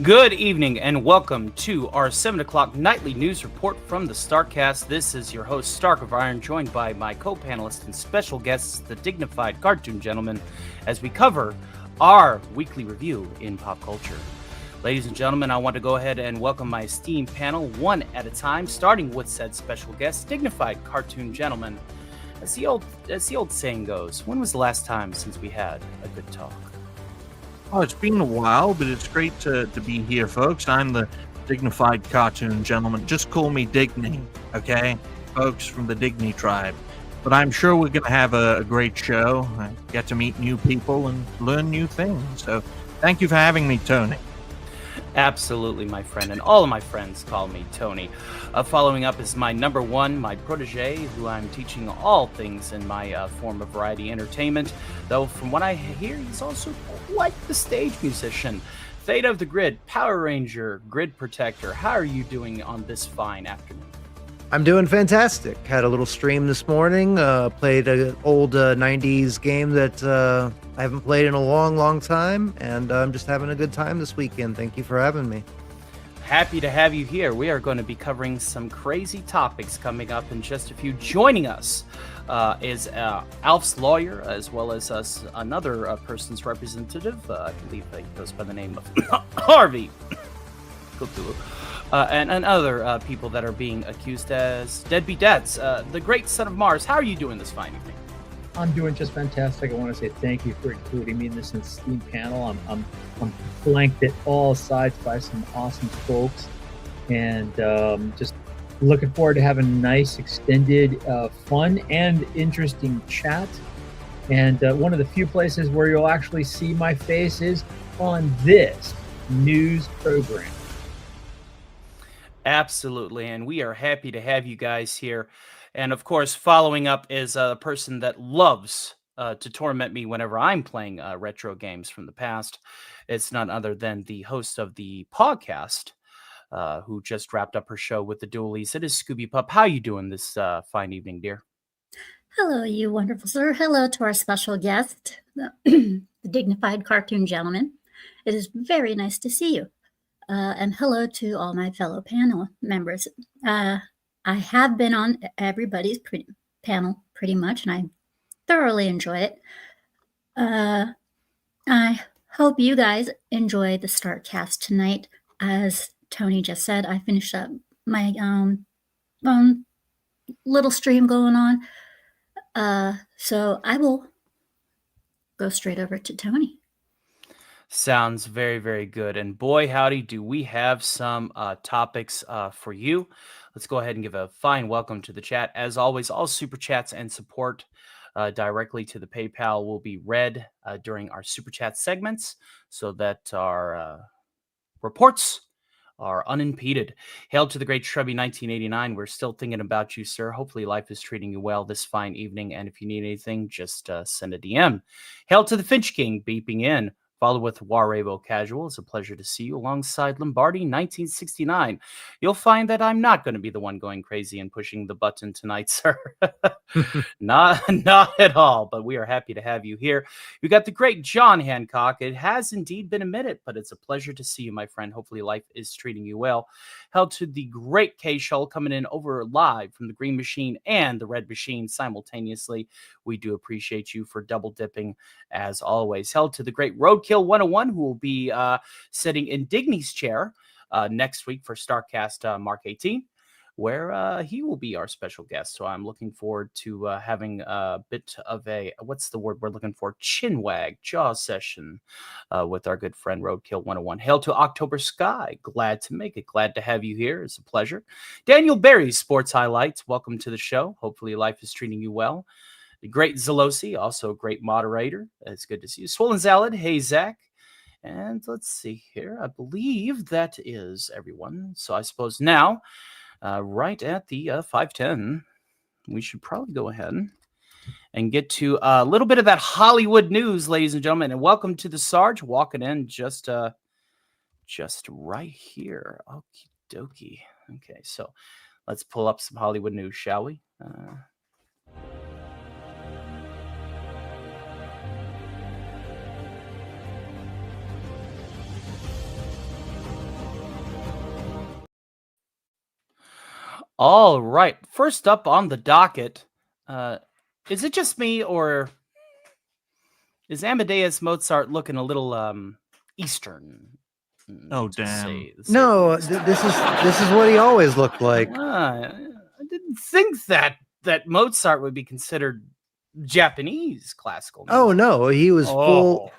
Good evening and welcome to our 7 o'clock nightly news report from the StarkCast. This is your host, Stark of Iron, joined by my co-panelists and special guests, the dignified cartoon gentlemen, as we cover our weekly review in pop culture. Ladies and gentlemen, I want to go ahead and welcome my esteemed panel one at a time, starting with said special guest, dignified cartoon gentlemen. As the old saying goes, when was the last time since we had a good talk? Oh, it's been a while, but it's great to be here, folks. I'm the dignified cartoon gentleman. Just call me Digny, okay? Folks from the Digny tribe. But I'm sure we're going to have a great show. I get to meet new people and learn new things. So thank you for having me, Tony. Absolutely, my friend, and all of my friends call me Tony. Following up is my number one, my protege, who I'm teaching all things in my form of variety entertainment, though from what I hear, he's also quite the stage musician. Theta of the Grid, Power Ranger, Grid Protector, how are you doing on this fine afternoon? I'm doing fantastic. Had a little stream this morning, played an old 90s game that I haven't played in a long time, and I'm just having a good time this weekend. Thank you for having me. Happy to have you here. We are going to be covering some crazy topics coming up in just a few. Joining us is Alf's lawyer, as well as another person's representative. I believe he goes by the name of Harvey Cthulhu. And other people that are being accused as deadbeat dads. The great son of Mars, how are you doing this fine evening? I'm doing just fantastic. I want to say thank you for including me in this esteemed panel. I'm flanked at all sides by some awesome folks, and just looking forward to having a nice, extended, fun, and interesting chat. And one of the few places where you'll actually see my face is on this news program. Absolutely, and we are happy to have you guys here. And of course, following up is a person that loves to torment me whenever I'm playing retro games from the past. It's none other than the host of the podcast, who just wrapped up her show with the Dualies. It is Scooby Pup. How you doing this fine evening, dear? Hello, you wonderful sir. Hello to our special guest, the dignified cartoon gentleman. It is very nice to see you. And hello to all my fellow panel members. I have been on everybody's panel pretty much, and I thoroughly enjoy it. I hope you guys enjoy the StarkCast tonight. As Tony just said, I finished up my little stream going on. So I will go straight over to Tony. Sounds very, very good. And boy, howdy, do we have some topics for you. Let's go ahead and give a fine welcome to the chat. As always, all super chats and support directly to the PayPal will be read during our super chat segments so that our reports are unimpeded. Hail to the great Shrubby 1989. We're still thinking about you, sir. Hopefully life is treating you well this fine evening. And if you need anything, just send a DM. Hail to the Finch King beeping in. Followed with Warrabo Casual. It's a pleasure to see you alongside Lombardi 1969. You'll find that I'm not going to be the one going crazy and pushing the button tonight, sir. Not at all, but we are happy to have you here. You got the great John Hancock. It has indeed been a minute, but it's a pleasure to see you, my friend. Hopefully life is treating you well. Held to the great K Shull coming in over live from the Green Machine and the Red Machine simultaneously. We do appreciate you for double dipping as always. Held to the great Roadkill 101, who will be sitting in Digny's chair next week for StarkCast Mk17, where he will be our special guest. So I'm looking forward to having a bit of a, what's the word we're looking for? Chinwag, jaw session with our good friend Roadkill 101. Hail to October Sky. Glad to make it. Glad to have you here. It's a pleasure. Daniel Berry's Sports Highlights. Welcome to the show. Hopefully life is treating you well. The great Zelosi, also a great moderator. It's good to see you. Swollen Salad. Hey, Zach. And let's see here. I believe that is everyone. So I suppose now, right at the 5:10, we should probably go ahead and get to a little bit of that Hollywood news, ladies and gentlemen. And welcome to the Sarge, walking in just right here. Okie dokie. Okay, so let's pull up some Hollywood news, shall we? All right. First up on the docket, is it just me, or is Amadeus Mozart looking a little Eastern? Oh, to damn. say No, the least. this is what he always looked like. I didn't think that Mozart would be considered Japanese classical music. Oh no, he was Oh.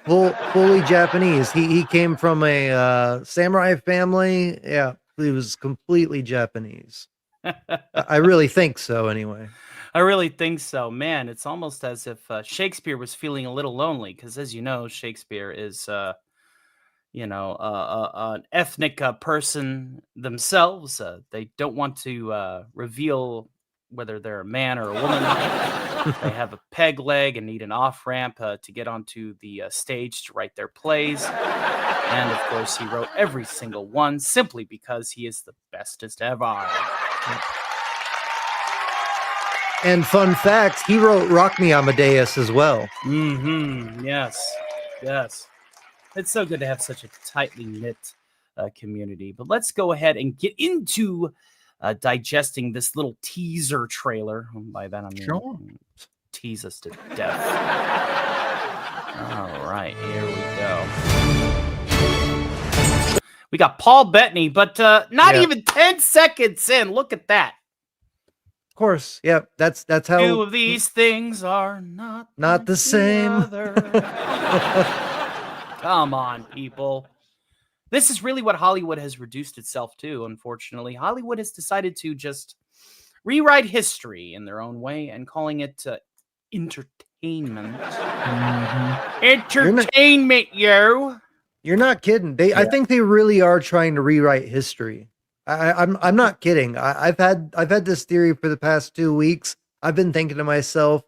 fully Japanese. He came from a samurai family. Yeah, he was completely Japanese. I really think so. Anyway, I really think so, man. It's almost as if Shakespeare was feeling a little lonely, because, as you know, Shakespeare is, an ethnic person themselves. They don't want to reveal whether they're a man or a woman. They have a peg leg and need an off ramp to get onto the stage to write their plays. And of course, he wrote every single one simply because he is the bestest ever. and fun fact, he wrote "Rock Me Amadeus" as well. Yes. It's so good to have such a tightly knit community. But let's go ahead and get into digesting this little teaser trailer. By that I mean Sure. tease us to death. All right, here we go. We got Paul Bettany, but not Yeah. even 10 seconds in. Look at that. Of course, yeah. That's how. Two of these things are not Not the like same. other. Come on, people. This is really what Hollywood has reduced itself to, unfortunately. Hollywood has decided to just rewrite history in their own way and calling it entertainment. Entertainment, yo. You're not kidding. I think they really are trying to rewrite history. I'm not kidding. I've had this theory for the past 2 weeks. I've been thinking to myself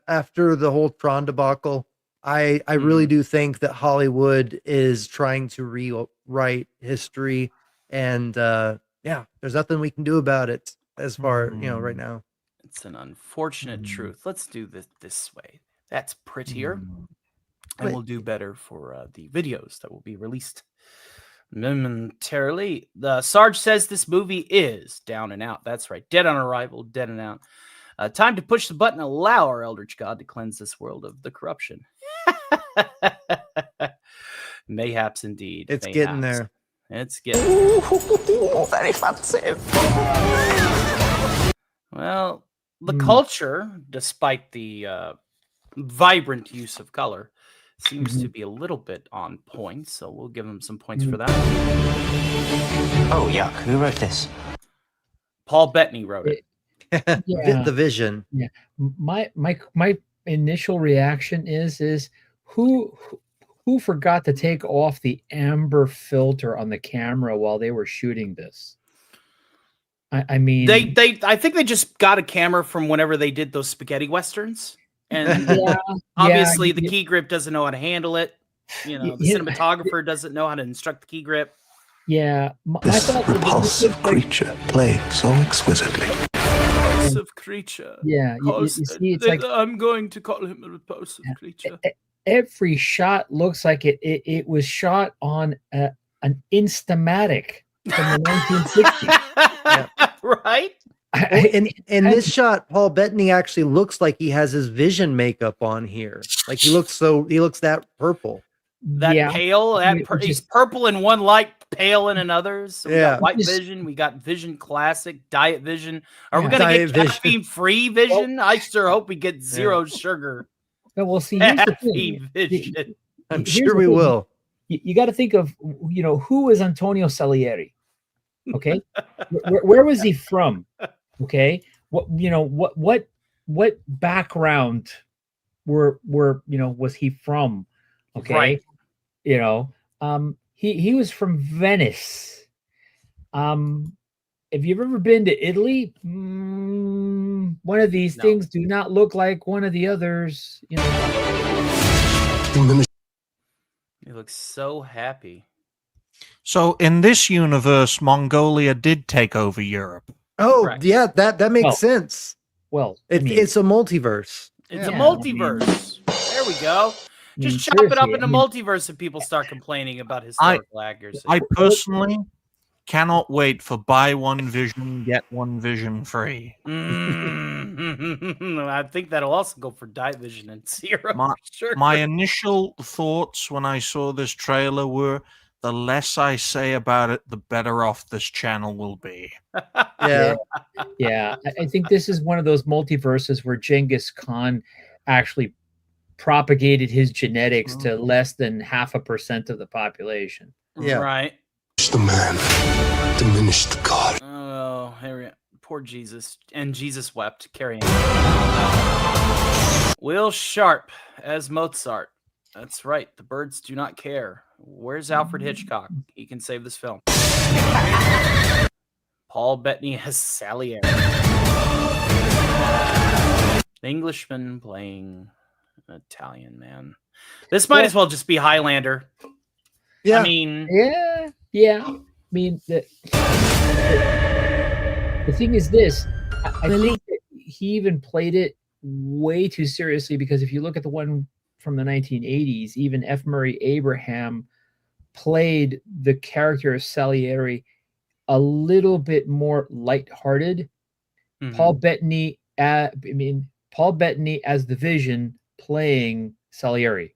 after the whole Tron debacle. I really do think that Hollywood is trying to rewrite history, and there's nothing we can do about it as far right now. It's an unfortunate truth. Let's do this way. That's prettier. And we'll do better for the videos that will be released momentarily. The Sarge says this movie is down and out. That's right. Dead on arrival, dead and out. Time to push the button, allow our Eldritch God to cleanse this world of the corruption. Mayhaps indeed. It's getting there. It's getting very fancy. Well, the culture, despite the vibrant use of color, seems to be a little bit on point, so we'll give him some points for that. Oh, yuck. Who wrote this? Paul Bettany wrote it. Yeah. The vision. Yeah. My initial reaction is who forgot to take off the amber filter on the camera while they were shooting this? I mean, I think they just got a camera from whenever they did those spaghetti westerns, and obviously the key grip doesn't know how to handle it. The cinematographer doesn't know how to instruct the key grip. Yeah, This repulsive creature played so exquisitely. Repulsive creature. Yeah, you see, it's like I'm going to call him a repulsive creature. Every shot looks like it was shot on an Instamatic from the 1960s. Right? In this shot, Paul Bettany actually looks like he has his vision makeup on here. Like he looks that purple. That pale. He's purple in one light, pale in another. So we got white vision, we got vision classic, diet vision. Are we gonna get caffeine-free vision? I sure hope we get zero sugar. Well, see, here's the thing. Vision. I'm sure we will. You got to think of who is Antonio Salieri. Okay, where was he from? Okay, what background was he from? Okay, right. He was from Venice. If you've ever been to Italy, one of these things do not look like one of the others. He looks so happy. So in this universe, Mongolia did take over Europe. Oh, Correct. Yeah, that makes sense. Well, it's a multiverse. It's a multiverse. There we go. Just chop it up into multiverse if people start complaining about historical accuracy. I personally cannot wait for buy one vision, get one vision free. I think that'll also go for Diet Vision and Zero. My, for sure. my initial thoughts when I saw this trailer were, the less I say about it, the better off this channel will be. Yeah. Yeah, I think this is one of those multiverses where Genghis Khan actually propagated his genetics to less than 0.5% of the population. Yeah. Right. The man diminished the God. Oh, here we go. Poor Jesus. And Jesus wept. Carry on. Will Sharp as Mozart. That's right. The birds do not care. Where's Alfred Hitchcock? He can save this film. Paul Bettany as Salieri. Englishman playing an Italian man. This might as well just be Highlander. Yeah. I mean, Yeah. I mean, the thing is this. I think that he even played it way too seriously, because if you look at the one from the 1980s, even F. Murray Abraham played the character of Salieri a little bit more lighthearted. Paul Bettany, Paul Bettany as the Vision playing Salieri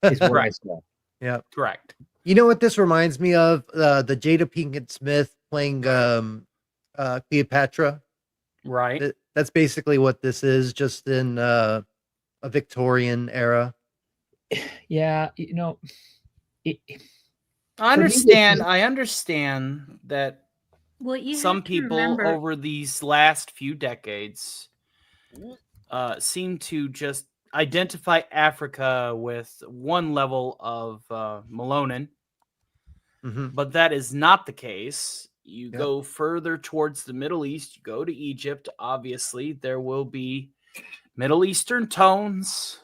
is what I saw. Yeah. correct. You know what this reminds me of? The Jada Pinkett Smith playing Cleopatra. Right. That's basically what this is, just in a Victorian era. Yeah, I understand that Well, you some have to people remember, over these last few decades seem to just identify Africa with one level of Melonin, but that is not the case. You go further towards the Middle East, you go to Egypt, obviously there will be Middle Eastern tones,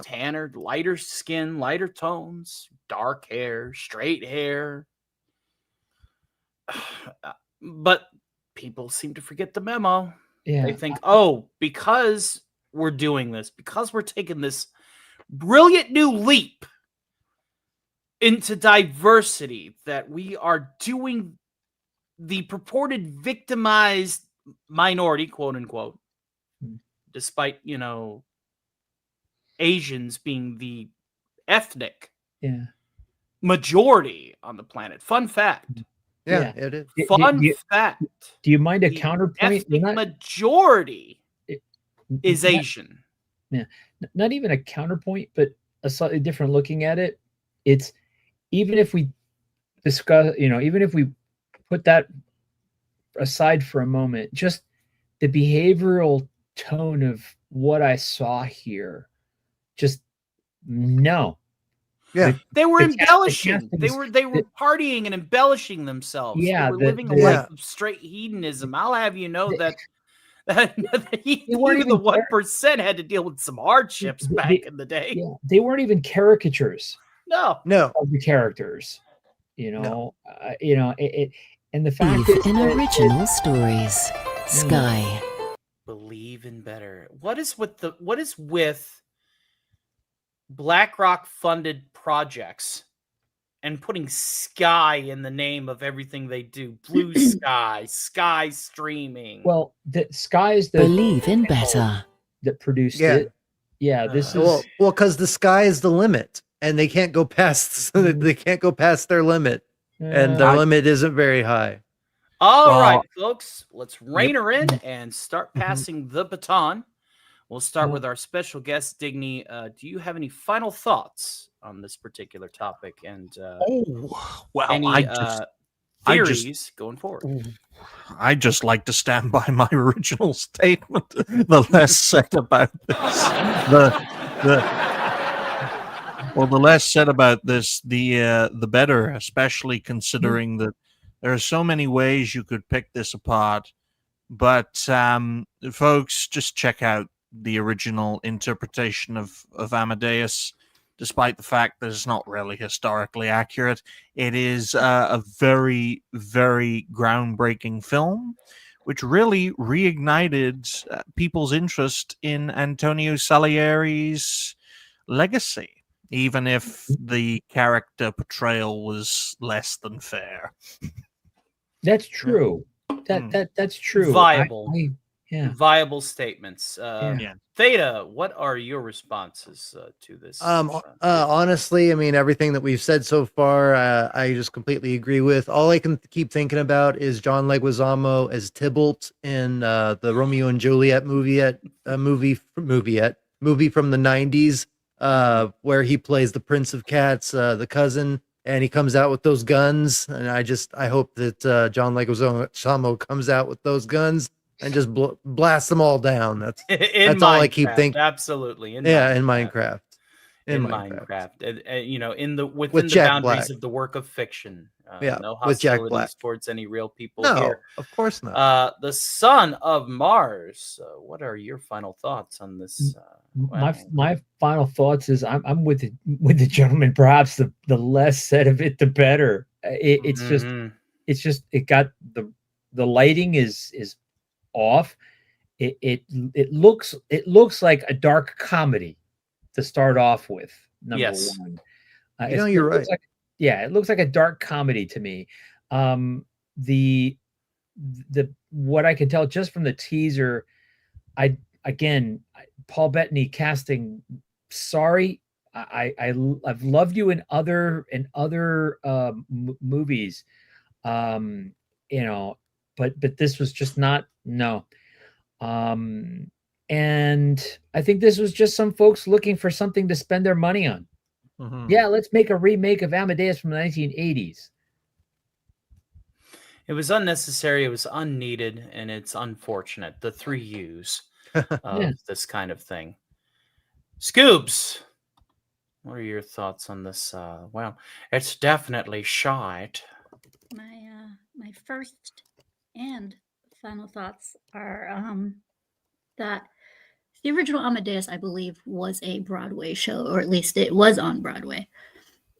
tanner, lighter skin, lighter tones, dark hair, straight hair. But people seem to forget the memo. Yeah. They think, oh, because we're doing this, because we're taking this brilliant new leap into diversity, that we are doing the purported victimized minority, quote unquote, despite, Asians being the ethnic majority on the planet. Fun fact. Yeah, it is. Fun fact. Do you mind a The counterpoint? ethnic majority is Asian. Yeah, not even a counterpoint, but a slightly different looking at it. It's, even if we discuss, even if we put that aside for a moment, just the behavioral tone of what I saw here, just no. Yeah, they were embellishing. castings- They were partying and embellishing themselves. Yeah, they were living a life of straight hedonism. I'll have you know that even the 1% had to deal with some hardships back in the day. Yeah, they weren't even caricatures. No. Of the characters, and the fact Believe is in that original stories. Sky. Believe in better. What is with BlackRock funded projects and putting sky in the name of everything they do? Blue sky, sky streaming. Well, the Sky is the Believe in better. that produced it. Yeah, this is well, because the sky is the limit, and they can't go past. They can't go past their limit, and their limit isn't very high. All right, folks, let's rein her in and start passing the baton. We'll start with our special guest, Digny. Do you have any final thoughts on this particular topic? And any theories going forward? I just like to stand by my original statement. The less said about this, the less said about this, the better. Especially considering that there are so many ways you could pick this apart. But folks, just check out the original interpretation of Amadeus. Despite the fact that it's not really historically accurate, it is a very, very groundbreaking film, which really reignited people's interest in Antonio Salieri's legacy, even if the character portrayal was less than fair. That's true. That's true. Viable. Yeah. Viable statements. Yeah. Yeah. Theta, what are your responses to this? Honestly, I mean, everything that we've said so far, I just completely agree with. All I can keep thinking about is John Leguizamo as Tybalt in the Romeo and Juliet movie from the 90s, where he plays the Prince of Cats, the cousin, and he comes out with those guns. And I hope that John Leguizamo comes out with those guns and just blast them all down. That's all I keep thinking. Absolutely. In Minecraft. In Minecraft. Within With the Jack boundaries Black. of the work of fiction. No with Jack Black. hostilities towards any real people No, here. of course not. The son of Mars. What are your final thoughts on this? My final thoughts is I'm with the gentleman. Perhaps the less said of it, the better. It's just it got the lighting is off. It looks like a dark comedy to start off with. Number one, you're right. It looks like a dark comedy to me. The what I can tell just from the teaser, Paul Bettany casting. Sorry, I've loved you in other movies, but this was just not and I think this was just some folks looking for something to spend their money on. Mm-hmm. Yeah, let's make a remake of Amadeus from the 1980s. It was unnecessary, it was unneeded, and it's unfortunate. The 3 U's of this kind of thing. Scoobs, what are your thoughts on this? Well, it's definitely shite. My first and final thoughts are that the original Amadeus, I believe, was a Broadway show, or at least it was on Broadway.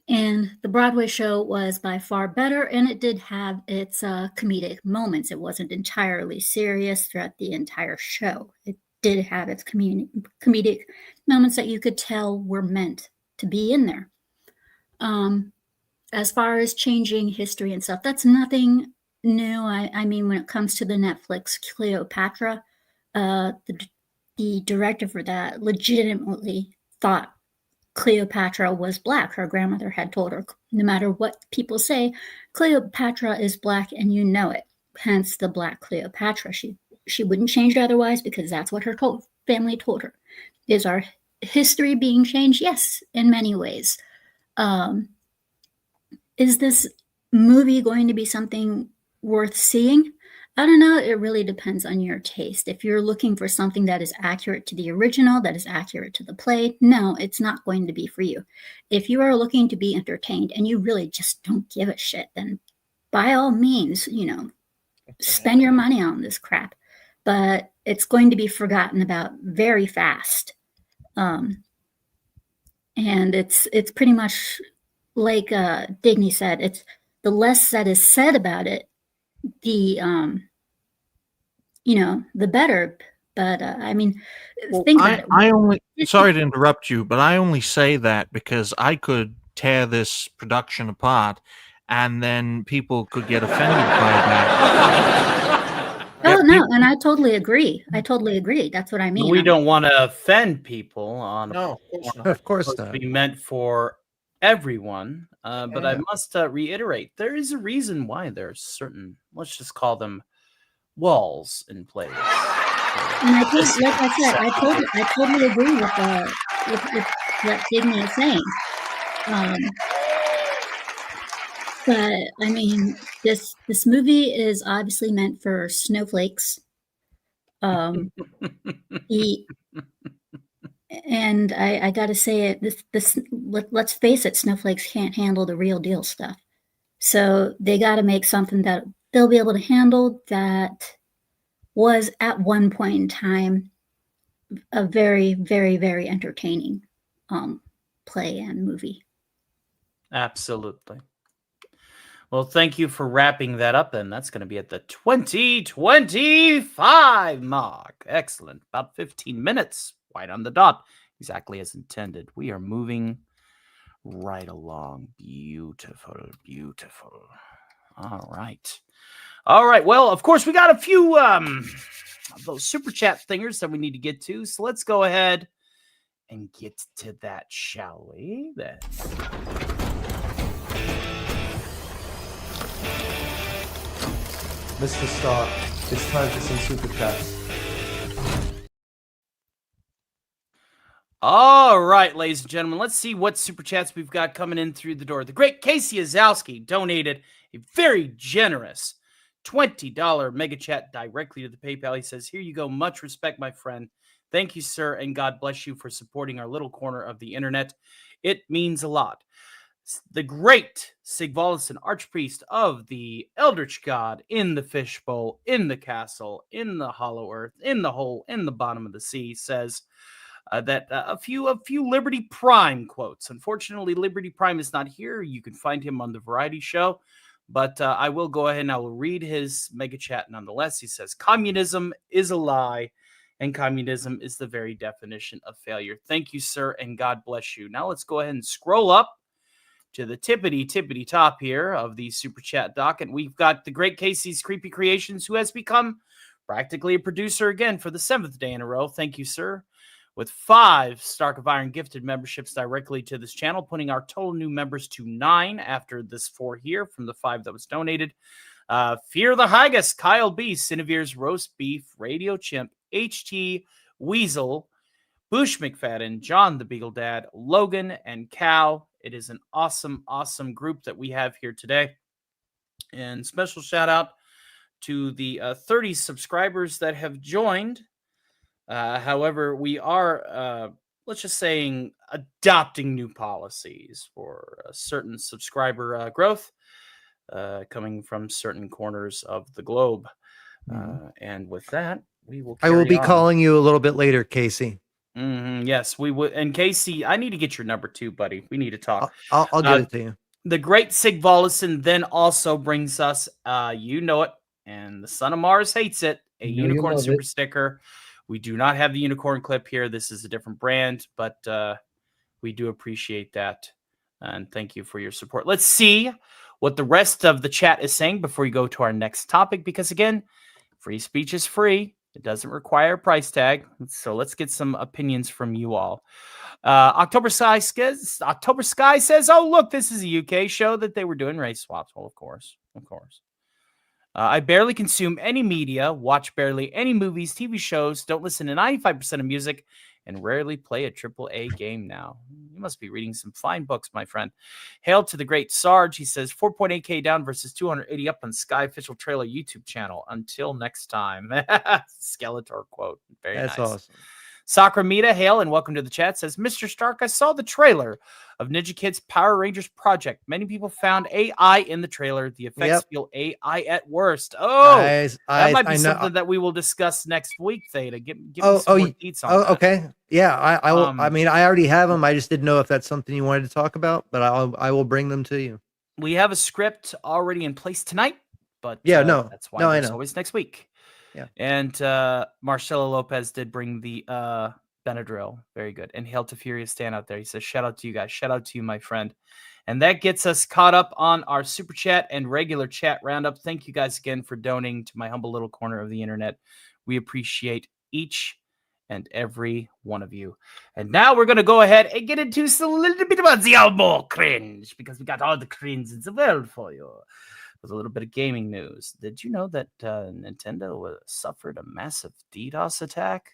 And the Broadway show was by far better, and it did have its comedic moments. It wasn't entirely serious throughout the entire show. It did have its comedic moments that you could tell were meant to be in there. As far as changing history and stuff, that's nothing new. I mean, when it comes to the Netflix Cleopatra, the director for that legitimately thought Cleopatra was black. Her grandmother had told her, no matter what people say, Cleopatra is black and you know it. Hence the Black Cleopatra. She wouldn't change it otherwise because that's what her family told her. Is our history being changed? Yes, in many ways. Is this movie going to be something worth seeing? I don't know. It really depends on your taste. If you're looking for something that is accurate to the original, that is accurate to the play, no, it's not going to be for you. If you are looking to be entertained and you really just don't give a shit, then by all means, spend your money on this crap. But it's going to be forgotten about very fast. And it's pretty much like Digny said, it's the less that is said about it, the the better. But I mean, think about it. I only sorry to interrupt you, but I only say that because I could tear this production apart and then people could get offended by that. Oh no, and I totally agree. That's what I mean. We don't want to offend people on No, of course supposed not. to be meant for everyone. But I must reiterate, there is a reason why there's certain, let's just call them walls in place. And like I said, I totally agree with what Digny is saying. But I mean, this movie is obviously meant for snowflakes. And I got to say it. Let's face it, snowflakes can't handle the real deal stuff. So they got to make something that they'll be able to handle. That was at one point in time a very, very, very entertaining play and movie. Absolutely. Well, thank you for wrapping that up, and that's going to be at the 2025 mark. Excellent. About 15 minutes, right on the dot, exactly as intended. We are moving right along. Beautiful, beautiful. All right. All right. Well, of course, we got a few of those super chat thingers that we need to get to. So let's go ahead and get to that, shall we? Mr. Stark, it's time for some super chats. All right, ladies and gentlemen, let's see what super chats we've got coming in through the door. The great Casey Azowski donated a very generous $20 mega chat directly to the PayPal. He says, "Here you go. Much respect, my friend. Thank you, sir, and God bless you for supporting our little corner of the internet. It means a lot." The great Sigvalison, archpriest of the Eldritch God in the fishbowl, in the castle, in the hollow earth, in the hole, in the bottom of the sea, says that a few Liberty Prime quotes. Unfortunately, Liberty Prime is not here. You can find him on the Variety Show, but I will go ahead and I will read his mega chat nonetheless. He says, "Communism is a lie, and communism is the very definition of failure." Thank you, sir, and God bless you. Now let's go ahead and scroll up to the tippity top here of the super chat docket. We've got the great Casey's Creepy Creations, who has become practically a producer again for the 7th day in a row. Thank you, sir. With 5 Stark of Iron gifted memberships directly to this channel, putting our total new members to 9 after this 4 here from the 5 that was donated. Fear the Haggis, Kyle B, Cinevere's Roast Beef, Radio Chimp, HT, Weasel, Bush McFadden, John the Beagle Dad, Logan, and Cal. It is an awesome, awesome group that we have here today. And special shout out to the 30 subscribers that have joined. However, we are, let's just say, adopting new policies for a certain subscriber growth coming from certain corners of the globe. And with that, we will I will be on. calling you a little bit later, Casey. Yes, we would. And Casey, I need to get your number too, buddy. We need to talk. I'll get it to you. The great Sigvalison then also brings us, you know it, and the Son of Mars hates it, a unicorn super sticker. We do not have the unicorn clip here. This is a different brand, but we do appreciate that. And thank you for your support. Let's see what the rest of the chat is saying before we go to our next topic, because again, free speech is free. It doesn't require a price tag. So let's get some opinions from you all. October Sky says, "Oh, look, this is a UK show that they were doing race swaps." Well, of course. "I barely consume any media, watch barely any movies, TV shows, don't listen to 95% of music, and rarely play a AAA game now." You must be reading some fine books, my friend. Hail to the great Sarge. He says, 4.8K down versus 280 up on Sky official trailer YouTube channel. Until next time. Skeletor quote. Very nice. That's awesome. Sakramita, hail and welcome to the chat, says, "Mr. Stark, I saw the trailer of Ninja Kid's Power Rangers project. Many people found AI in the trailer. The effects feel AI at worst." Oh, that might be something that we will discuss next week, Theta. Give me some more deets on that. Okay. Yeah, I will. I mean, I already have them. I just didn't know if that's something you wanted to talk about, but I will bring them to you. We have a script already in place tonight, but that's why there's always next week. Yeah. And Marcelo Lopez did bring the Benadryl. Very good. And hail to Furious Stan out there. He says, "Shout out to you guys. Shout out to you, my friend." And that gets us caught up on our super chat and regular chat roundup. Thank you guys again for donating to my humble little corner of the internet. We appreciate each and every one of you. And now we're going to go ahead and get into a little bit about the elbow cringe, because we got all the cringe in the world for you. With a little bit of gaming news. Did you know that Nintendo suffered a massive DDoS attack?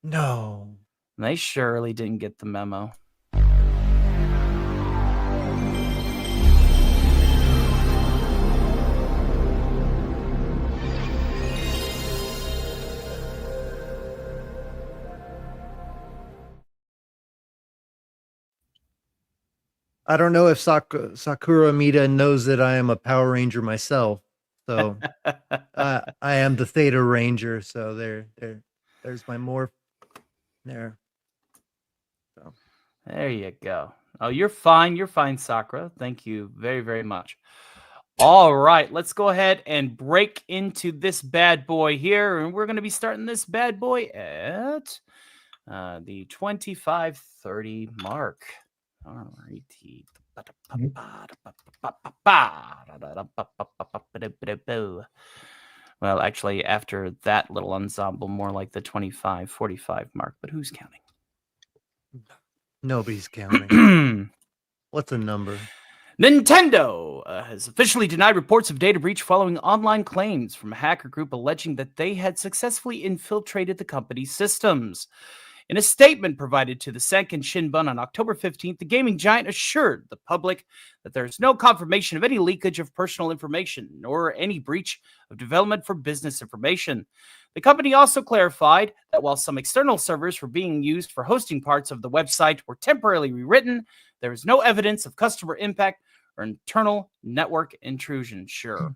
No. They surely didn't get the memo. I don't know if Sakura Mita knows that I am a Power Ranger myself. So I am the Theta Ranger. So there's my morph there. So there you go. Oh, you're fine. You're fine, Sakura. Thank you very, very much. All right, let's go ahead and break into this bad boy here. And we're going to be starting this bad boy at the 25:30 mark. All righty. Well, actually, after that little ensemble, more like the 25-45 mark, but who's counting? Nobody's counting. What's a number? Nintendo has officially denied reports of data breach following online claims from a hacker group alleging that they had successfully infiltrated the company's systems. In a statement provided to the Sanken Shinbun on October 15th, the gaming giant assured the public that there is no confirmation of any leakage of personal information nor any breach of development for business information. The company also clarified that while some external servers were being used for hosting parts of the website were temporarily rewritten, there is no evidence of customer impact or internal network intrusion. Sure.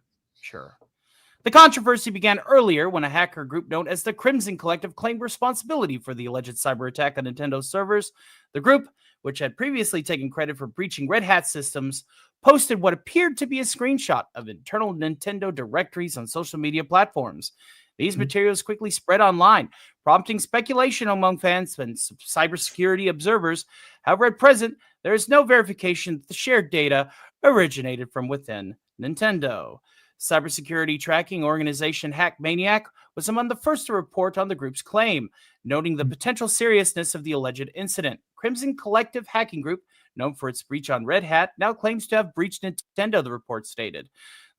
The controversy began earlier when a hacker group known as the Crimson Collective claimed responsibility for the alleged cyber attack on Nintendo's servers. The group, which had previously taken credit for breaching Red Hat systems, posted what appeared to be a screenshot of internal Nintendo directories on social media platforms. These materials quickly spread online, prompting speculation among fans and cybersecurity observers. However, at present, there is no verification that the shared data originated from within Nintendo. Cybersecurity tracking organization Hackmaniac was among the first to report on the group's claim, noting the potential seriousness of the alleged incident. Crimson Collective Hacking Group, known for its breach on Red Hat, now claims to have breached Nintendo, the report stated.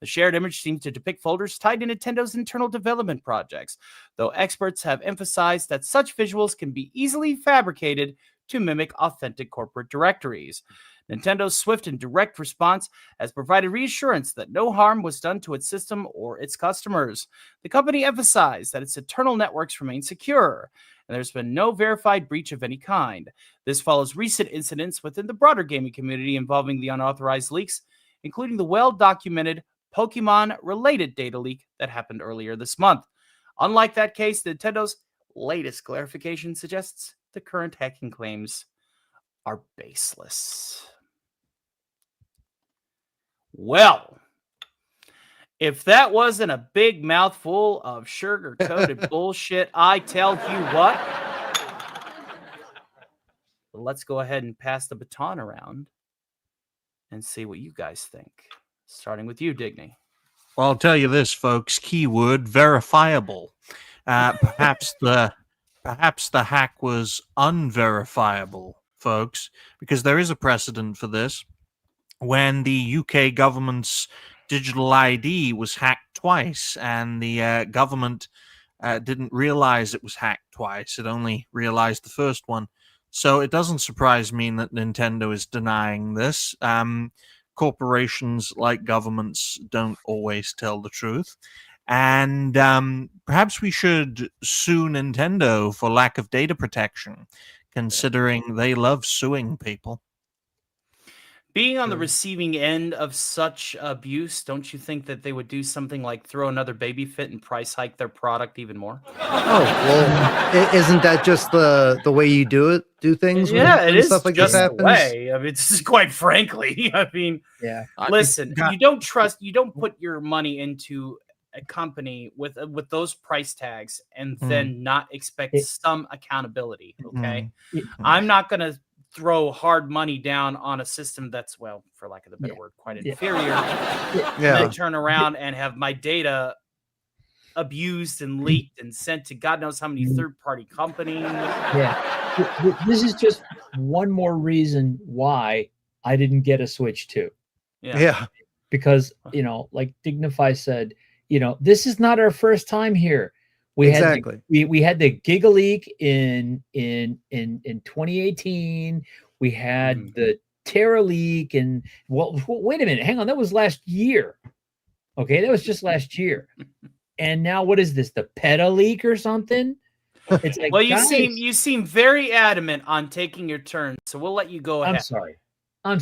The shared image seems to depict folders tied to Nintendo's internal development projects, though experts have emphasized that such visuals can be easily fabricated to mimic authentic corporate directories. Nintendo's swift and direct response has provided reassurance that no harm was done to its system or its customers. The company emphasized that its internal networks remain secure, and there's been no verified breach of any kind. This follows recent incidents within the broader gaming community involving the unauthorized leaks, including the well-documented Pokemon-related data leak that happened earlier this month. Unlike that case, Nintendo's latest clarification suggests the current hacking claims are baseless. Well, if that wasn't a big mouthful of sugar-coated bullshit, I tell you what. Let's go ahead and pass the baton around and see what you guys think. Starting with you, Digny. Well, I'll tell you this, folks. Keyword verifiable. Perhaps the hack was unverifiable, folks, because there is a precedent for this. When the UK government's digital ID was hacked twice, and the government didn't realize it was hacked twice. It only realized the first one. So it doesn't surprise me that Nintendo is denying this. Corporations, like governments, don't always tell the truth. And perhaps we should sue Nintendo for lack of data protection, considering they love suing people. Being on the receiving end of such abuse, don't you think that they would do something like throw another baby fit and price hike their product even more? Oh, well, isn't that just the way you do things? Yeah, when it is stuff like just this the happens? way. I mean, it's quite frankly. I mean, Yeah. listen, you don't put your money into a company with those price tags and then not expect some accountability. Okay, I'm not gonna throw hard money down on a system that's, well, for lack of a better word, quite inferior. And then turn around and have my data abused and leaked and sent to God knows how many third-party companies. Yeah. This is just one more reason why I didn't get a Switch 2. Yeah. Because, like Dignify said, this is not our first time here. We had the Giga Leak in 2018. We had the Terra Leak, and wait a minute, hang on, that was last year. Okay, that was just last year. And now what is this? The PETA leak or something? It's like, well, you seem very adamant on taking your turn, so we'll let you go ahead. I'm sorry. I'm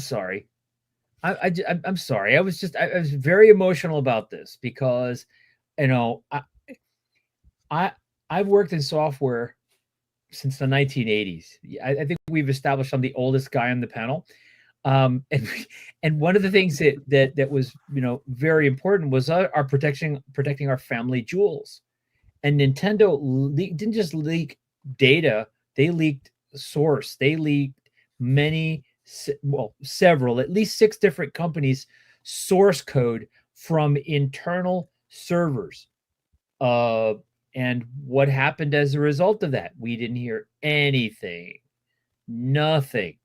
sorry. I was very emotional about this because, I've worked in software since the 1980s. I think we've established I'm the oldest guy on the panel. And one of the things that was very important was our protecting our family jewels. And Nintendo didn't just leak data; they leaked source. They leaked many several, at least 6 different companies' source code from internal servers. And what happened as a result of that? We didn't hear anything, nothing.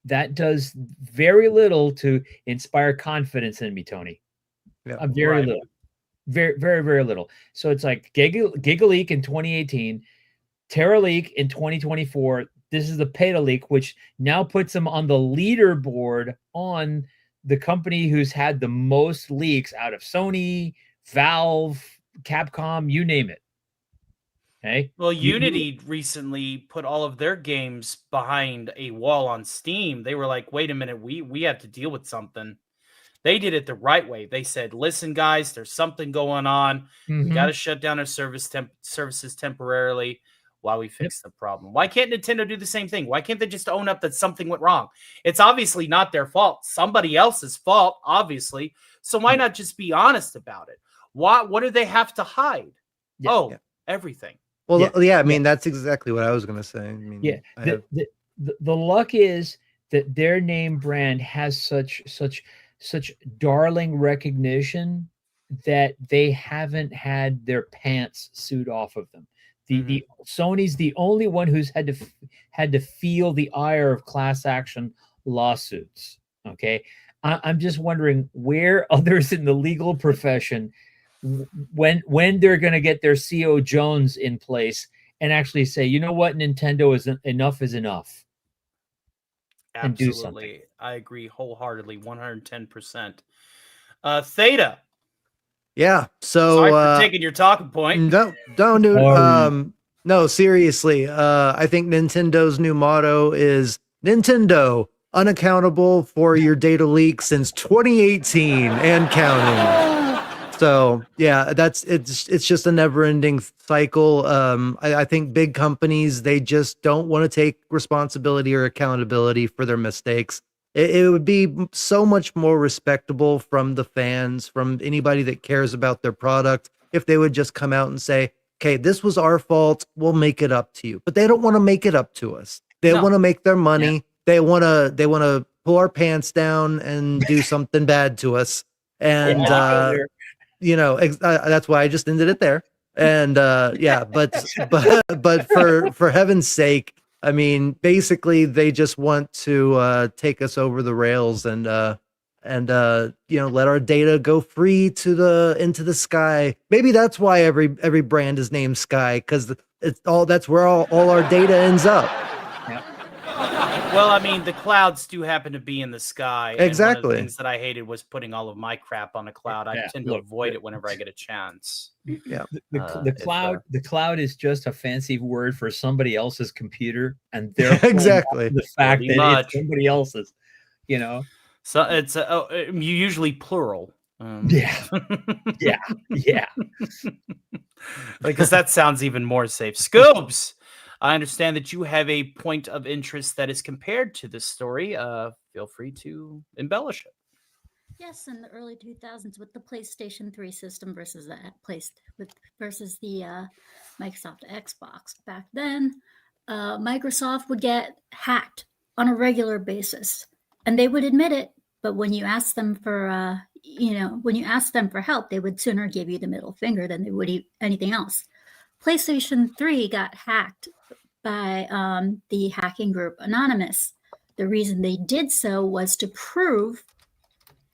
That does very little to inspire confidence in me, Tony. Yeah. Very Right. little. Very, very, very little. So it's like GigaLeak in 2018, TerraLeak in 2024. This is the Peta leak, which now puts them on the leaderboard on the company who's had the most leaks out of Sony, Valve, Capcom, you name it. Okay. Well, Unity recently put all of their games behind a wall on Steam. They were like, "Wait a minute, we have to deal with something." They did it the right way. They said, "Listen, guys, there's something going on. We got to shut down our services temporarily while we fix the problem." Why can't Nintendo do the same thing? Why can't they just own up that something went wrong? It's obviously not their fault. Somebody else's fault, obviously. So why not just be honest about it? What do they have to hide? Yeah. Everything. Well, yeah, I mean, that's exactly what I was going to say. I mean, Yeah. I have, The luck is that their name brand has such darling recognition that they haven't had their pants suit off of them. The Sony's the only one who's had to feel the ire of class action lawsuits. Okay, I'm just wondering where others in the legal profession, when they're going to get their CO Jones in place and actually say, you know what, Nintendo enough is enough. And do something. Absolutely. I agree wholeheartedly, 110%. Theta. yeah. So Sorry for taking your talking point. no, don't do Sorry. no, seriously. I think Nintendo's new motto is Nintendo unaccountable for your data leaks since 2018 and counting. So yeah, it's just a never-ending cycle. I think big companies, they just don't want to take responsibility or accountability for their mistakes. It would be so much more respectable from the fans, from anybody that cares about their product, if they would just come out and say, "Okay, this was our fault. We'll make it up to you." But they don't want to make it up to us. They No. want to make their money. They want to pull our pants down and do something bad to us. And that's why I just ended it there. And yeah, but for heaven's sake, I mean, basically they just want to take us over the rails and let our data go free into the sky. Maybe that's why every brand is named Sky, because that's where all our data ends up. Well, I mean, the clouds do happen to be in the sky. And one of Exactly. the things that I hated was putting all of my crap on a cloud. I tend to avoid it whenever I get a chance. Yeah. The cloud is just a fancy word for somebody else's computer, and therefore Exactly. the fact Pretty that much. it's somebody else's, you know. So it's usually plural. Yeah. Because that sounds even more safe. Scoobs, I understand that you have a point of interest that is compared to this story. Feel free to embellish it. Yes, in the early 2000s with the PlayStation 3 system versus the Microsoft Xbox. Back then, Microsoft would get hacked on a regular basis, and they would admit it. But when you ask them for, help, they would sooner give you the middle finger than they would anything else. PlayStation 3 got hacked by the hacking group Anonymous. The reason they did so was to prove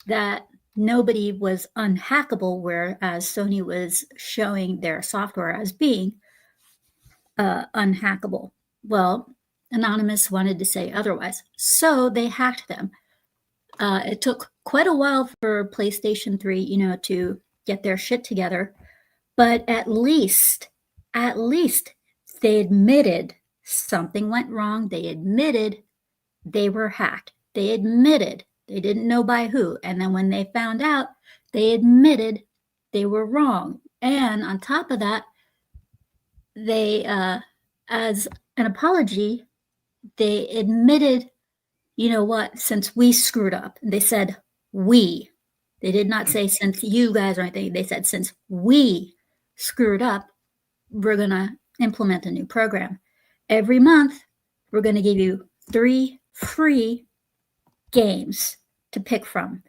that nobody was unhackable, whereas Sony was showing their software as being unhackable. Well, Anonymous wanted to say otherwise, so they hacked them. It took quite a while for PlayStation 3, to get their shit together, but at least they admitted something went wrong. They admitted they were hacked. They admitted they didn't know by who. And then when they found out, they admitted they were wrong. And on top of that, they, as an apology, they admitted, you know what, since we screwed up. They said we. They did not say since you guys or anything. They said since we screwed up, we're going to implement a new program. Every month, we're going to give you 3 free games to pick from.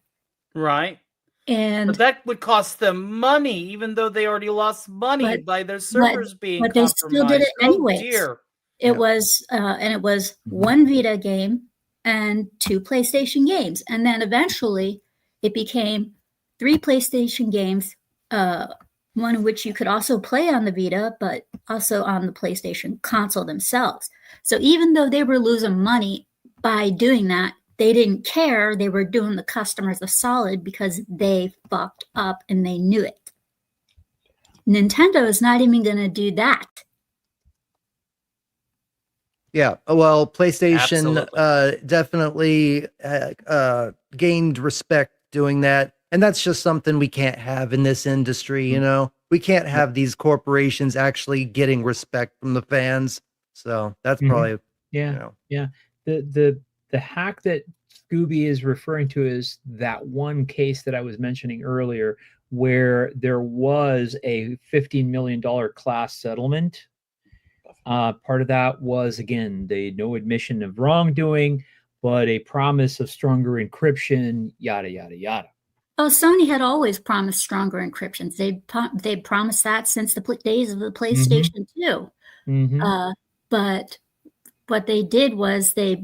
Right. And But that would cost them money, even though they already lost money but by their but servers being but they still did it compromised. Oh anyways. dear. It Yep. was and it was one Vita game and 2 PlayStation games, and then eventually it became 3 PlayStation games, one of which you could also play on the Vita, but also on the PlayStation console themselves. So even though they were losing money by doing that, they didn't care. They were doing the customers a solid because they fucked up and they knew it. Nintendo is not even going to do that. Yeah. Well, PlayStation Absolutely. definitely gained respect doing that. And that's just something we can't have in this industry, you know? We can't have these corporations actually getting respect from the fans. So that's probably, Yeah, you know. yeah. The hack that Scooby is referring to is that one case that I was mentioning earlier, where there was a $15 million class settlement. Part of that was, again, no admission of wrongdoing, but a promise of stronger encryption, yada yada yada. Oh, Sony had always promised stronger encryptions. They promised that since the days of the PlayStation 2. But what they did was they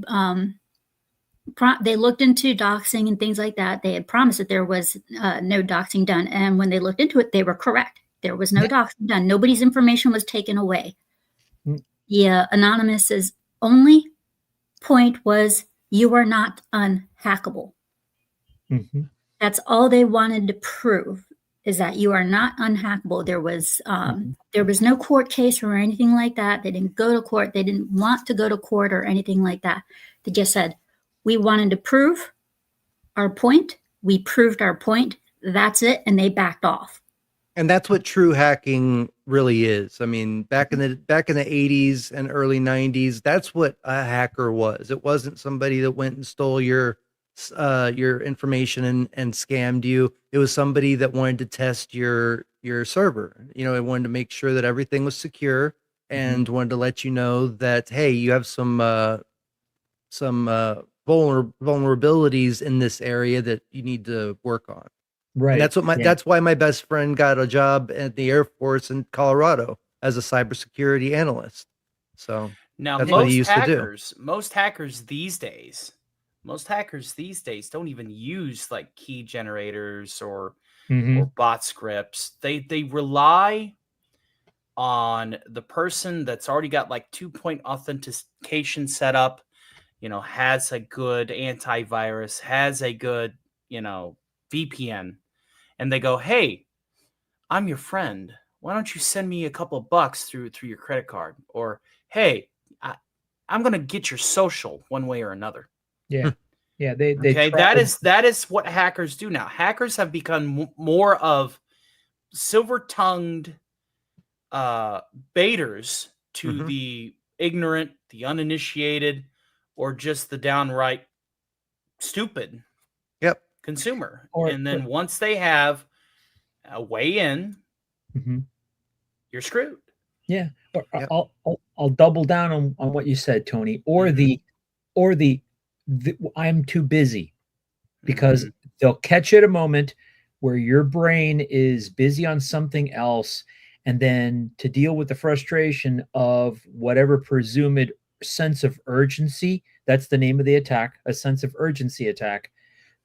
looked into doxing and things like that. They had promised that there was no doxing done, and when they looked into it, they were correct. There was no doxing done. Nobody's information was taken away. Yeah, Anonymous's only point was you are not unhackable. That's all they wanted to prove, is that you are not unhackable. There was no court case or anything like that. They didn't go to court. They didn't want to go to court or anything like that. They just said, we wanted to prove our point. We proved our point. That's it. And they backed off. And that's what true hacking really is. I mean, back in the 80s and early 90s, that's what a hacker was. It wasn't somebody that went and stole your information and scammed you. It was somebody that wanted to test your server. You know, it wanted to make sure that everything was secure and wanted to let you know that, hey, you have some vulnerabilities in this area that you need to work on. Right. And that's why my best friend got a job at the Air Force in Colorado as a cybersecurity analyst. So Now, that's what he used to do. Most hackers these days don't even use like key generators or bot scripts. They rely on the person that's already got like 2-point authentication set up, you know, has a good antivirus, has a good, you know, VPN. And they go, hey, I'm your friend. Why don't you send me a couple of bucks through your credit card? Or, hey, I'm going to get your social one way or another. Yeah. Yeah. That is what hackers do now. Hackers have become more of silver-tongued baiters to the ignorant, the uninitiated, or just the downright stupid consumer. And then once they have a way in, you're screwed. Yeah. I'll double down on what you said, Tony, or the I'm too busy, because they'll catch you at a moment where your brain is busy on something else. And then to deal with the frustration of whatever presumed sense of urgency, that's the name of the attack, a sense of urgency attack,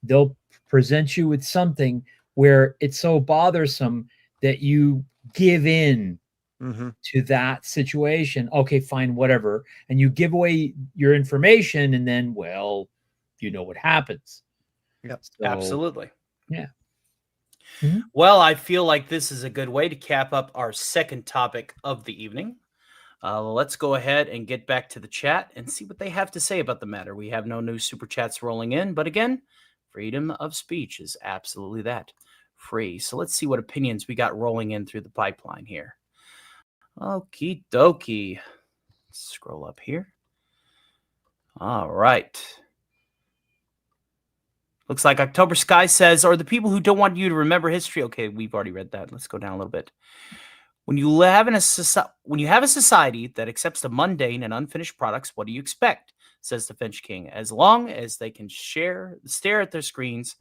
they'll present you with something where it's so bothersome that you give in to that situation. Okay, fine, whatever. And you give away your information, and then, well, you know what happens. Yep. So, absolutely. Yeah. Well, I feel like this is a good way to cap up our second topic of the evening. Let's go ahead and get back to the chat and see what they have to say about the matter. We have no new super chats rolling in, but again, freedom of speech is absolutely that, free. So let's see what opinions we got rolling in through the pipeline here. Okie dokie. Let's scroll up here. All right. Looks like October Sky says, or the people who don't want you to remember history. Okay, we've already read that. Let's go down a little bit. When you have a society that accepts the mundane and unfinished products, what do you expect? says the Finch King. As long as they can stare at their screens,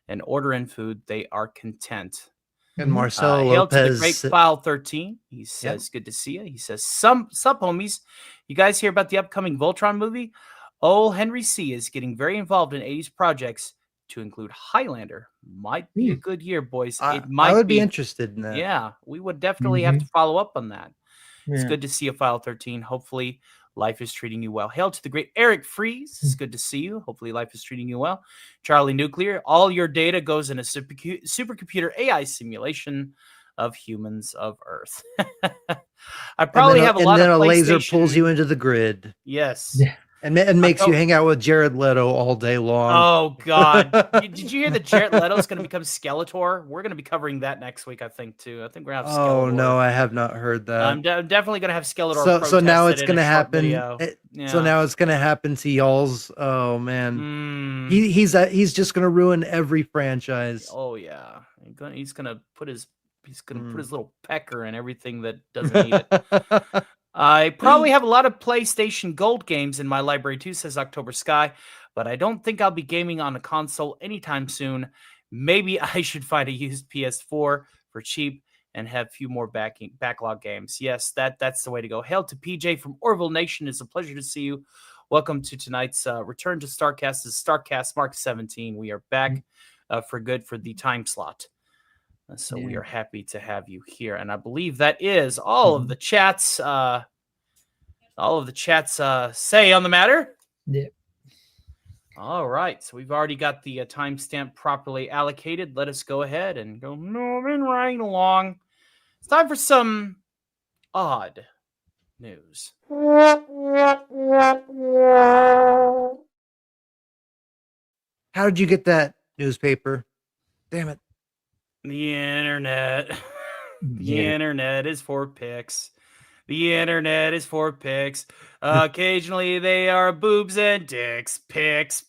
and order in food, they are content. And Marcelo Hail to the Lopez. great File 13. He says, good to see you. He says, sup, homies. You guys hear about the upcoming Voltron movie? Old Henry C. is getting very involved in 80s projects to include Highlander. Might be a good year, boys. I would be interested in that. Yeah, we would definitely have to follow up on that. It's good to see you, File 13. Hopefully, life is treating you well. Hail to the great Eric Freeze. It's good to see you. Hopefully, life is treating you well. Charlie Nuclear. All your data goes in a supercomputer AI simulation of humans of Earth. I probably have a lot of and then a laser PlayStation. pulls you into the grid. Yes. Yeah. And makes you hang out with Jared Leto all day long. Oh, God. Did you hear that Jared Leto is going to become Skeletor? We're going to be covering that next week, I think, too. I think we're going to have Skeletor. Oh, no, I have not heard that. I'm definitely going to have Skeletor. So now it's going to happen. Yeah. So now it's going to happen to y'all's. Oh, man. He's just going to ruin every franchise. Oh, yeah. He's going to put his little pecker in everything that doesn't need it. I probably have a lot of PlayStation Gold games in my library too, says October Sky, but I don't think I'll be gaming on a console anytime soon. Maybe I should find a used PS4 for cheap and have a few more backlog games. Yes, that's the way to go. Hail to PJ from Orville Nation. It's a pleasure to see you. Welcome to tonight's return to StarkCast. This is StarkCast Mk17. We are back for good for the time slot. So we are happy to have you here. And I believe that is all of the chats. Say on the matter. Yeah. All right. So we've already got the timestamp properly allocated. Let us go ahead and go moving right along. It's time for some odd news. How did you get that newspaper? Damn it. The internet. The internet is for pics. The internet is for pics. Occasionally they are boobs and dicks. Pics.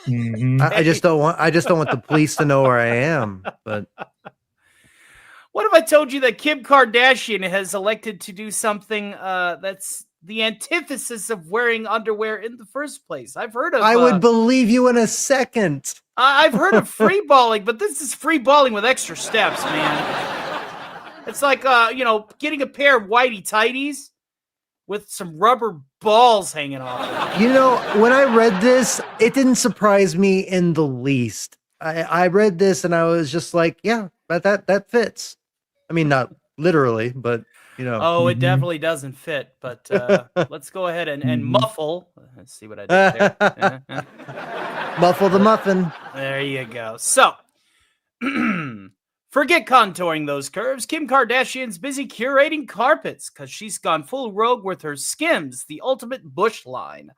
I just don't want the police to know where I am. But what if I told you that Kim Kardashian has elected to do something that's the antithesis of wearing underwear in the first place? I've heard of. I would believe you in a second. I've heard of free balling, but this is free balling with extra steps, man. It's like getting a pair of whitey tighties with some rubber balls hanging off. When I read this, it didn't surprise me in the least. I read this and I was just like, yeah, but that fits. I mean, not literally, but Oh, it definitely doesn't fit, but let's go ahead and muffle. Let's see what I did there. Muffle the muffin. There you go. So, forget contouring those curves. Kim Kardashian's busy curating carpets because she's gone full rogue with her Skims, the ultimate bush line,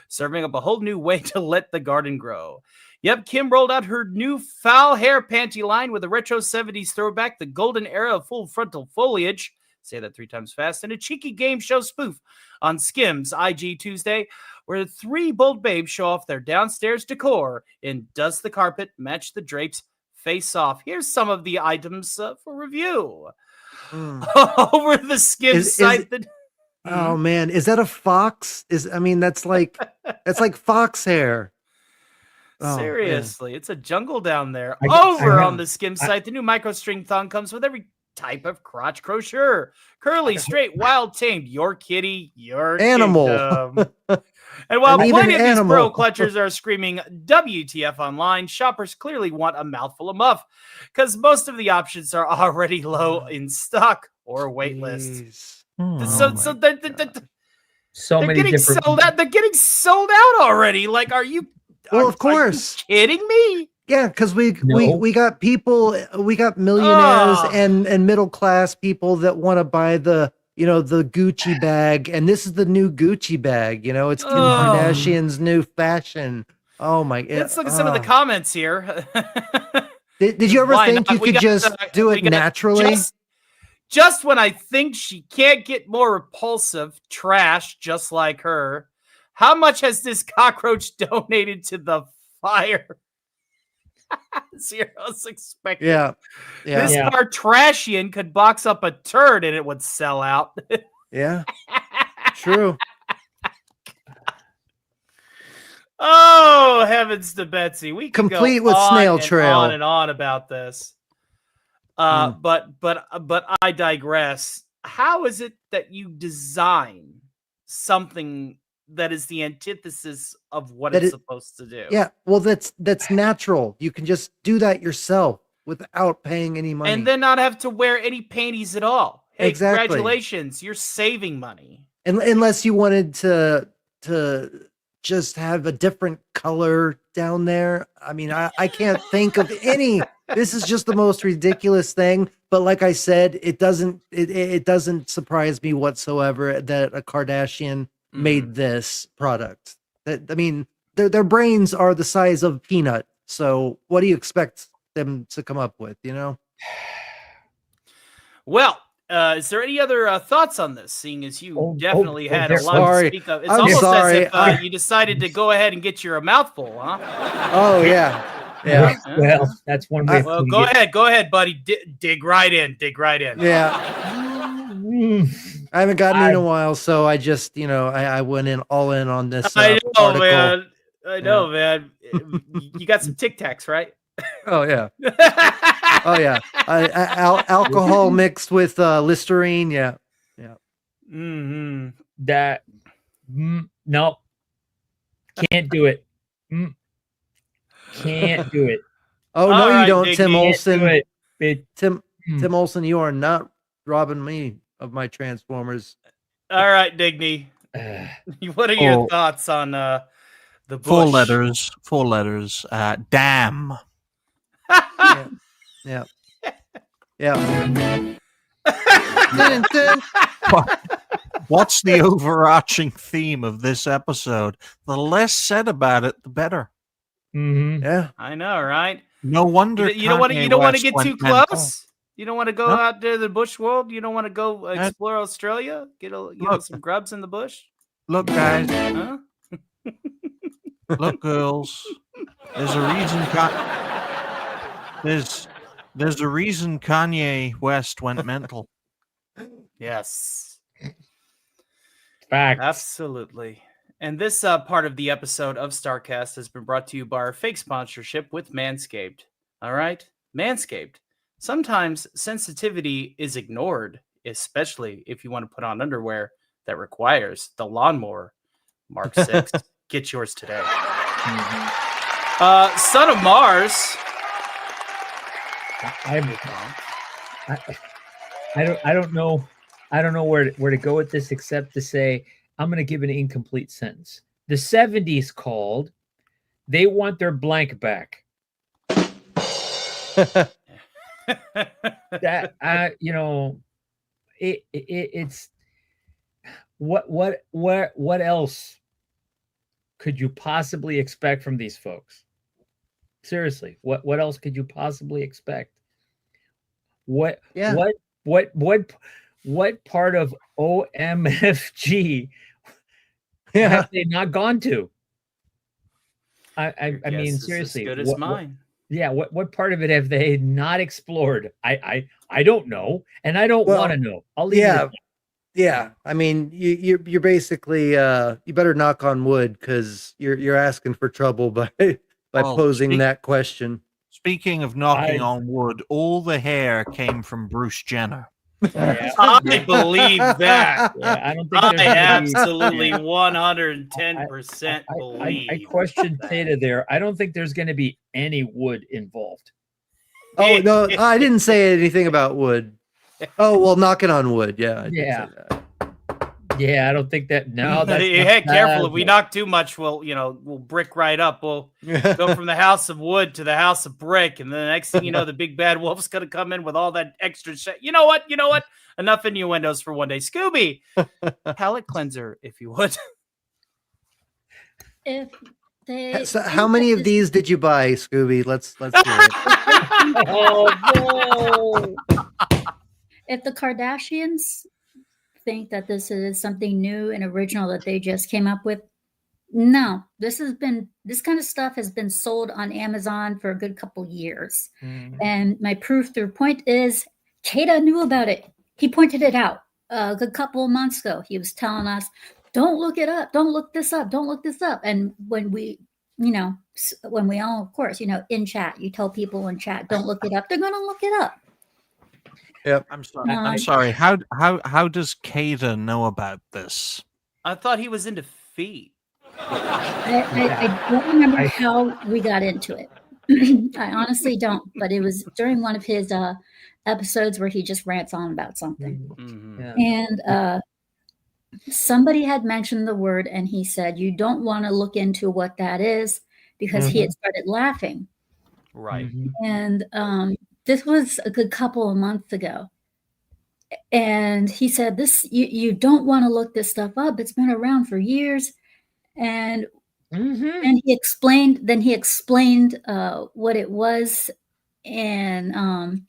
serving up a whole new way to let the garden grow. Yep, Kim rolled out her new foul hair panty line with a retro 70s throwback, the golden era of full frontal foliage. Say that 3 times fast. And a cheeky game show spoof on Skims IG Tuesday, where 3 bold babes show off their downstairs decor in Does the Carpet Match the Drapes Face Off? Here's some of the items for review. Over the Skims site. Oh man, is that a fox? That's like fox hair. Oh, seriously, it's a jungle down there. Over on the Skims site, the new microstring thong comes with every type of crotch crochet. Curly, straight, wild, tamed. Your kitty, your animal. And while And plenty of even these animal. bro clutchers are screaming WTF online, shoppers clearly want a mouthful of muff because most of the options are already low in stock or wait list. So they're many getting different sold out. They're getting sold out already. Like, are you? Well, of course. Are you kidding me? Yeah, because we got people, we got millionaires and middle class people that want to buy the Gucci bag, and this is the new Gucci bag. It's Kim Kardashian's new fashion. Oh my god! Let's look at some of the comments here. Did you ever think you could just do it naturally? Just when I think she can't get more repulsive, trash just like her. How much has this cockroach donated to the fire? Zero's expected. Yeah. This Kardashian could box up a turd and it would sell out. Yeah. True. heavens to Betsy. We can Complete go with on snail and trail. on and on about this. But I digress. How is it that you design something that is the antithesis of what That it's it- supposed to do? Yeah, well, that's natural. You can just do that yourself without paying any money. And then not have to wear any panties at all. Hey, Exactly. congratulations, you're saving money. Unless you wanted to just have a different color down there. I mean, I can't think of any. This is just the most ridiculous thing. But like I said, it doesn't surprise me whatsoever that a Kardashian made this product. I mean, their brains are the size of a peanut. So what do you expect them to come up with? You know? Well, is there any other thoughts on this? Seeing as you definitely had a lot sorry. to speak of, it's I'm almost sorry. as if you decided to go ahead and get your mouthful, huh? Oh yeah. Yeah. Well, that's one way. Well, go ahead, buddy. Dig right in. Dig right in. Yeah. I haven't gotten in a while, so I just, I went all in on this. I know, article. man. I know, man. You got some Tic Tacs, right? Oh yeah. Oh yeah. Alcohol mixed with Listerine. Yeah. Yeah. Mm-hmm. That no, can't do it. Can't do it. Oh no, right, you don't, Diggy. Tim Olson. Tim Tim Olson, you are not robbing me of my Transformers. All right, Digny. What are your thoughts on the bush? Four letters. Damn. Yeah. Yeah. What's the overarching theme of this episode? The less said about it, the better. Mm-hmm. Yeah. I know, right? No wonder You don't want to. You don't want to get too mental. close. You don't want to go out there to the bush world. You don't want to go explore Australia. Get some grubs in the bush. Look, guys. Huh? Look, girls. There's a reason. There's a reason Kanye West went mental. Yes. Facts. Absolutely. And this part of the episode of StarkCast has been brought to you by our fake sponsorship with Manscaped. All right? Manscaped. Sometimes sensitivity is ignored, especially if you want to put on underwear that requires the lawnmower. Mark 6. Get yours today. Son of Mars. I don't know where to go with this except to say I'm going to give an incomplete sentence. The 70s called. They want their blank back. That it's what else could you possibly expect from these folks? Seriously, what else could you possibly expect? What part of OMFG have they not gone to? I mean, seriously, as good as mine. What part of it have they not explored? I don't know, and I don't want to know. I'll leave it at that. Yeah. I mean, you're basically you better knock on wood because you're asking for trouble by posing that question. Speaking of knocking on wood, all the hair came from Bruce Jenner. Yeah. I believe that. Yeah, I don't think I there's absolutely 110% believe. I questioned Theta there. I don't think there's going to be any wood involved. Oh no, I didn't say anything about wood. Oh well, knocking on wood. Yeah. I did say that. Yeah, I don't think that. No, that's hey, careful! If we knock too much, we'll brick right up. We'll go from the house of wood to the house of brick, and the next thing you know, the big bad wolf's gonna come in with all that extra shit. You know what? Enough innuendos for one day. Scooby, palate cleanser, if you would. If they, So how many of these did you buy, Scooby? Let's hear it. Oh no! if the Kardashians think that this is something new and original that they just came up with, no, this kind of stuff has been sold on Amazon for a good couple years. And my proof through point is Kata knew about it. He pointed it out a good couple of months ago. He was telling us, don't look it up. Don't look this up. Don't look this up. And when we when we all, of course, in chat, you tell people in chat, don't look it up. They're going to look it up. Yep. I'm sorry. Um, I'm sorry. How does Kata know about this? I thought he was into feet. I don't remember how we got into it. I honestly don't, but it was during one of his episodes where he just rants on about something. Mhm. Yeah. And somebody had mentioned the word, and he said, you don't want to look into what that is, because he had started laughing. Right. Mhm. And this was a good couple of months ago. And he said, you don't want to look this stuff up. It's been around for years. And Mhm. he explained what it was. And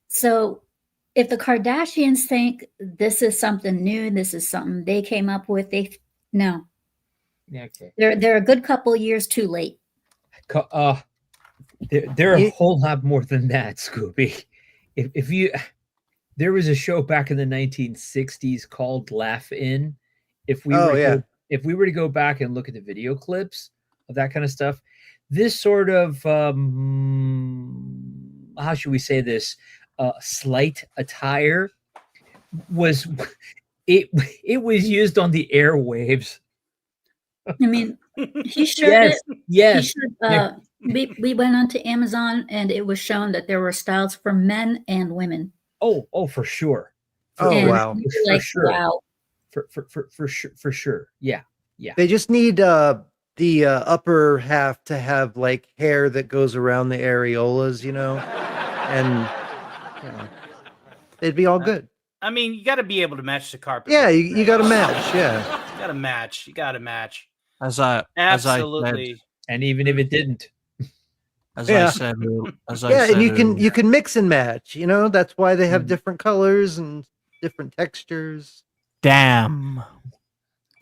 so if the Kardashians think this is something new, this is something they came up with, no. Yeah, okay. They're a good couple of years too late. They're a whole lot more than that, Scooby. There was a show back in the 1960s called Laugh In. If we were to go back and look at the video clips of that kind of stuff, this sort of how should we say this, slight attire was it was used on the airwaves. I mean, he sure Yes, did. yes. He should, we went onto Amazon, and it was shown that there were styles for men and women. Oh, for sure. And wow. we were like, sure. wow. For sure. Yeah. They just need the upper half to have like hair that goes around the areolas, and it'd be all good. I mean, you got to be able to match the carpet. Yeah, you got to match. Yeah, You got to match. You got to match. Absolutely. And even if it didn't, I Yeah. said, and you can mix and match. That's why they have different colors and different textures. damn,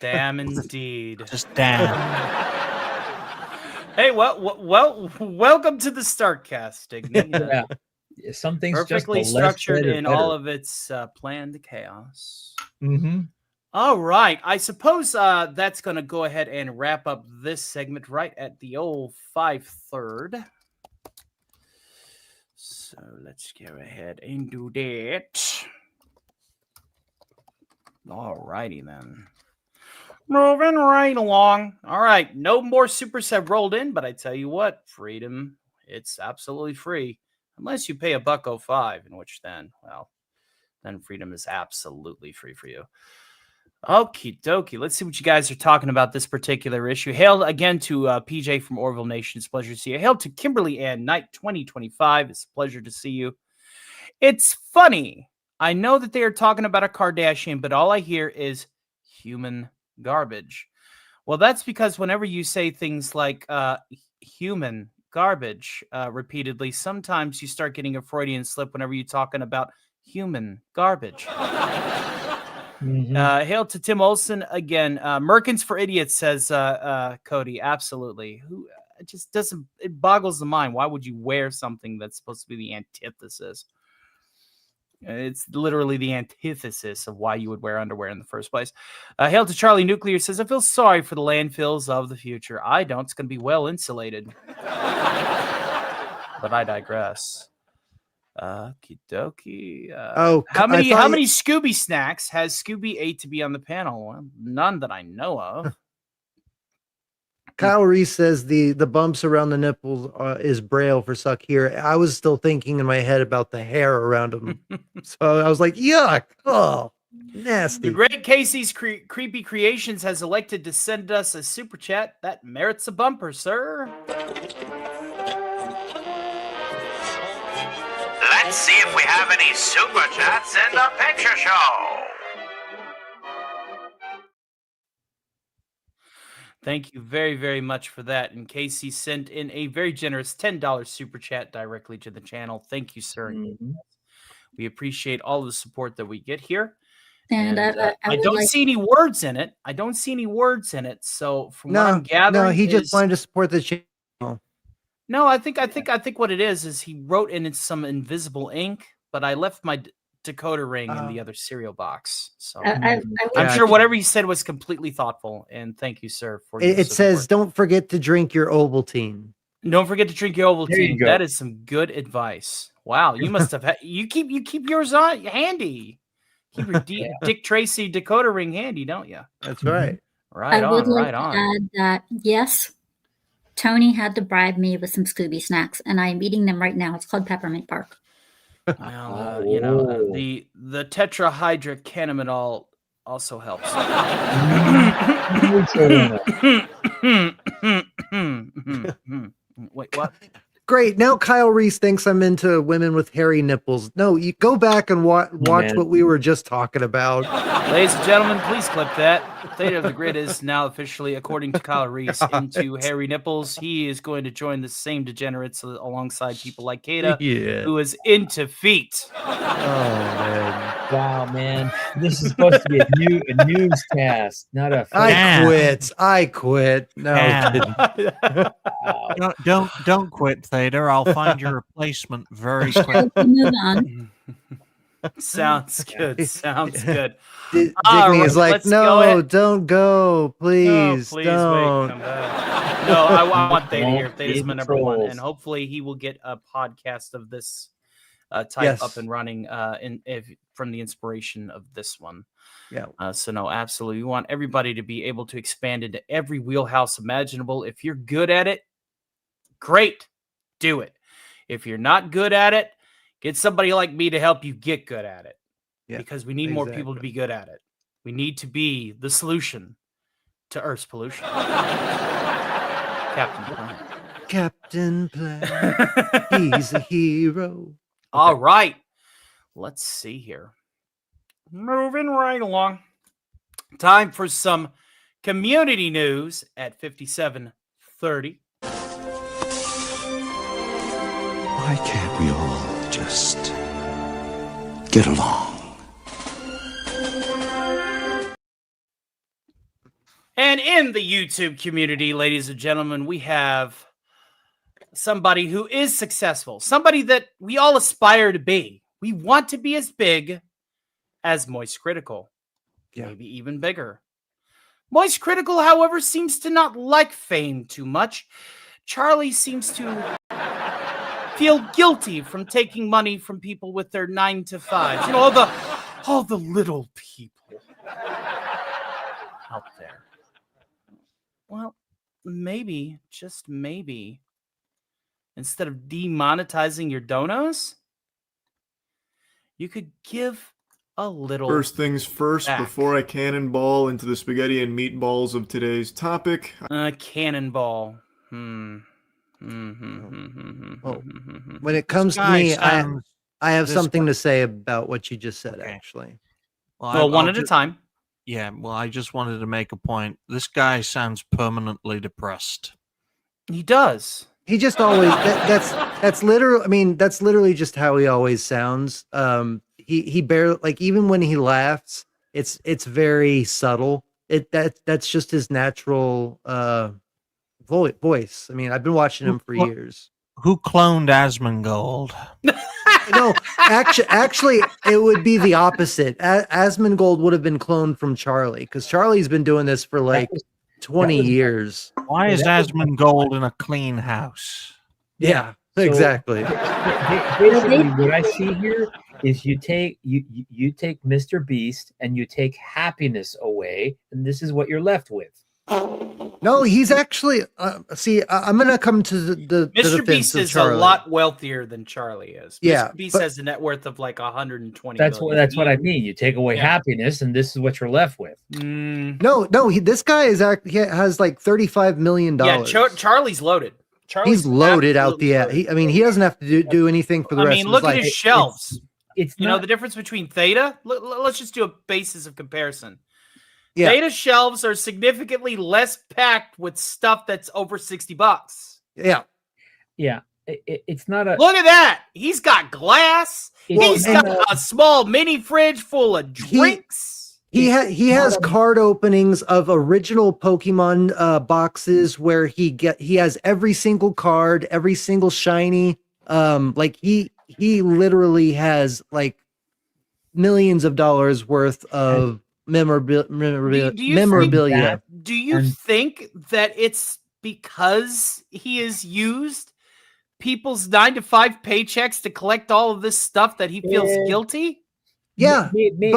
Indeed. just damn. Hey, welcome to the StarkCast, Dignan. yeah. Some things Perfectly just the less structured said, in better. all of its planned chaos. Mm-hmm. All right. I suppose that's going to go ahead and wrap up this segment right at the old 5:30. So let's go ahead and do that. All righty then. Moving right along. All right. No more supers have rolled in, but I tell you what, freedom, it's absolutely free. Unless you pay $1.05, in which then freedom is absolutely free for you. Okie dokie. Let's see what you guys are talking about this particular issue. Hail again to PJ from Orville Nation. It's a pleasure to see you. Hail to Kimberly Ann Knight 2025. It's a pleasure to see you. It's funny. I know that they are talking about a Kardashian, but all I hear is human garbage. Well, that's because whenever you say things like human garbage repeatedly, sometimes you start getting a Freudian slip whenever you're talking about human garbage. Mm-hmm. Hail to Tim Olson again. Merkins for idiots, says Cody. Absolutely. Who it just doesn't, it boggles the mind. Why would you wear something that's supposed to be the antithesis? It's literally the antithesis of why you would wear underwear in the first place. Hail to Charlie Nuclear, says, I feel sorry for the landfills of the future. I don't. It's going to be well insulated. But I digress. Okie dokie. How many Scooby snacks has Scooby ate to be on the panel? Well, none that I know of. Kyle Reese says the bumps around the nipples is braille for suck here. I was still thinking in my head about the hair around them. So I was like, yuck. Oh, nasty. The great Casey's Creepy Creations has elected to send us a super chat. That merits a bumper, sir. Let's see if we have any super chats in the picture show. Thank you very, very much for that. And Casey sent in a very generous $10 super chat directly to the channel. Thank you, sir. Mm-hmm. We appreciate all the support that we get here. And I don't see any words in it. So from what I'm gathering, he just wanted to support the channel. No, I think what it is he wrote in some invisible ink, but I left my decoder ring in the other cereal box. So I I'm would sure whatever you said was completely thoughtful, and thank you, sir, for your It says, support. "Don't forget to drink your Ovaltine." Don't forget to drink your There you Ovaltine. go. That is some good advice. Wow, you must have you keep yours on handy. Keep your Dick Tracy decoder ring handy, don't you? That's right. Right I would on, like right to on. add that yes, Tony had to bribe me with some Scooby snacks, and I am eating them right now. It's called Peppermint Bark. Well, you know, Oh. the tetrahydrocannabinol also helps. Wait, what? Great. Now Kyle Reese thinks I'm into women with hairy nipples. No, you go back and watch man. what we were just talking about. Ladies and gentlemen, please clip that. Theta of the Grid is now officially, according to Kyle Reese, into hairy nipples. He is going to join the same degenerates alongside people like Kata, Yeah. who is into feet. Oh man. Wow, man. This is supposed to be a newscast, not a I quit. No. Don't quit, Theta. I'll find your replacement very quickly. Move on. Sounds good. Sounds good. Digny right, is like, let's go no, ahead." don't go, please, Wait, don't. come back. No, I want Theta here. Don't Theta's feed my the number one, trolls. and hopefully he will get a podcast of this type Yes. up and running from the inspiration of this one. Yeah. So no, absolutely. We want everybody to be able to expand into every wheelhouse imaginable. If you're good at it, great, do it. If you're not good at it, get somebody like me to help you get good at it. Yeah, because we need more people to be good at it. We need to be the solution to Earth's pollution. Captain Planet. Captain Planet, he's a hero. All right. Let's see here. Moving right along. Time for some community news at 57:30. Why can't we all just get along? And in the YouTube community, ladies and gentlemen, we have somebody who is successful, somebody that we all aspire to be. We want to be as big as Moist Critical, maybe even bigger. Moist Critical, however, seems to not like fame too much. Charlie seems to feel guilty from taking money from people with their 9 to 5s. You know, all the little people out there. Well, maybe, just maybe, instead of demonetizing your donos, you could give a little. First things first, back. before I cannonball into the spaghetti and meatballs of today's topic. Cannonball. When it comes to me, I have something to say about what you just said, actually. Well, one at a time. Yeah, well, I just wanted to make a point. This guy sounds permanently depressed. He does. He just always that's literally. I mean, that's literally just how he always sounds. He barely, like, even when he laughs, it's very subtle. That's just his natural voice. I mean, I've been watching him for years. Who cloned Asmongold? No, actually, it would be the opposite. Asmongold would have been cloned from Charlie, because Charlie's been doing this for like 20 years. Why is Asmongold in a clean house? Yeah, exactly. Basically, what I see here is you take Mr. Beast and you take happiness away, and this is what you're left with. No, he's actually. See, I'm gonna come to the Mr. Beast is a lot wealthier than Charlie is. Yeah, Mr. Beast has a net worth of like 120. That's what I mean. You take away happiness, and this is what you're left with. No, this guy he has like $35 million. Yeah, Charlie's loaded. He's loaded out the. I mean, he doesn't have to do anything for the rest. I mean, look at his shelves. It's you know the difference between Theta. Let's just do a basis of comparison. Yeah. Theta shelves are significantly less packed with stuff that's over $60. Yeah. It's not a. Look at that. He's got glass. He's got a small mini fridge full of drinks. He has card openings of original Pokemon boxes where he has every single card, every single shiny. Like he literally has like millions of dollars worth of memorabilia. Do you think that it's because he has used people's 9-to-5 paychecks to collect all of this stuff that he feels guilty? Yeah, maybe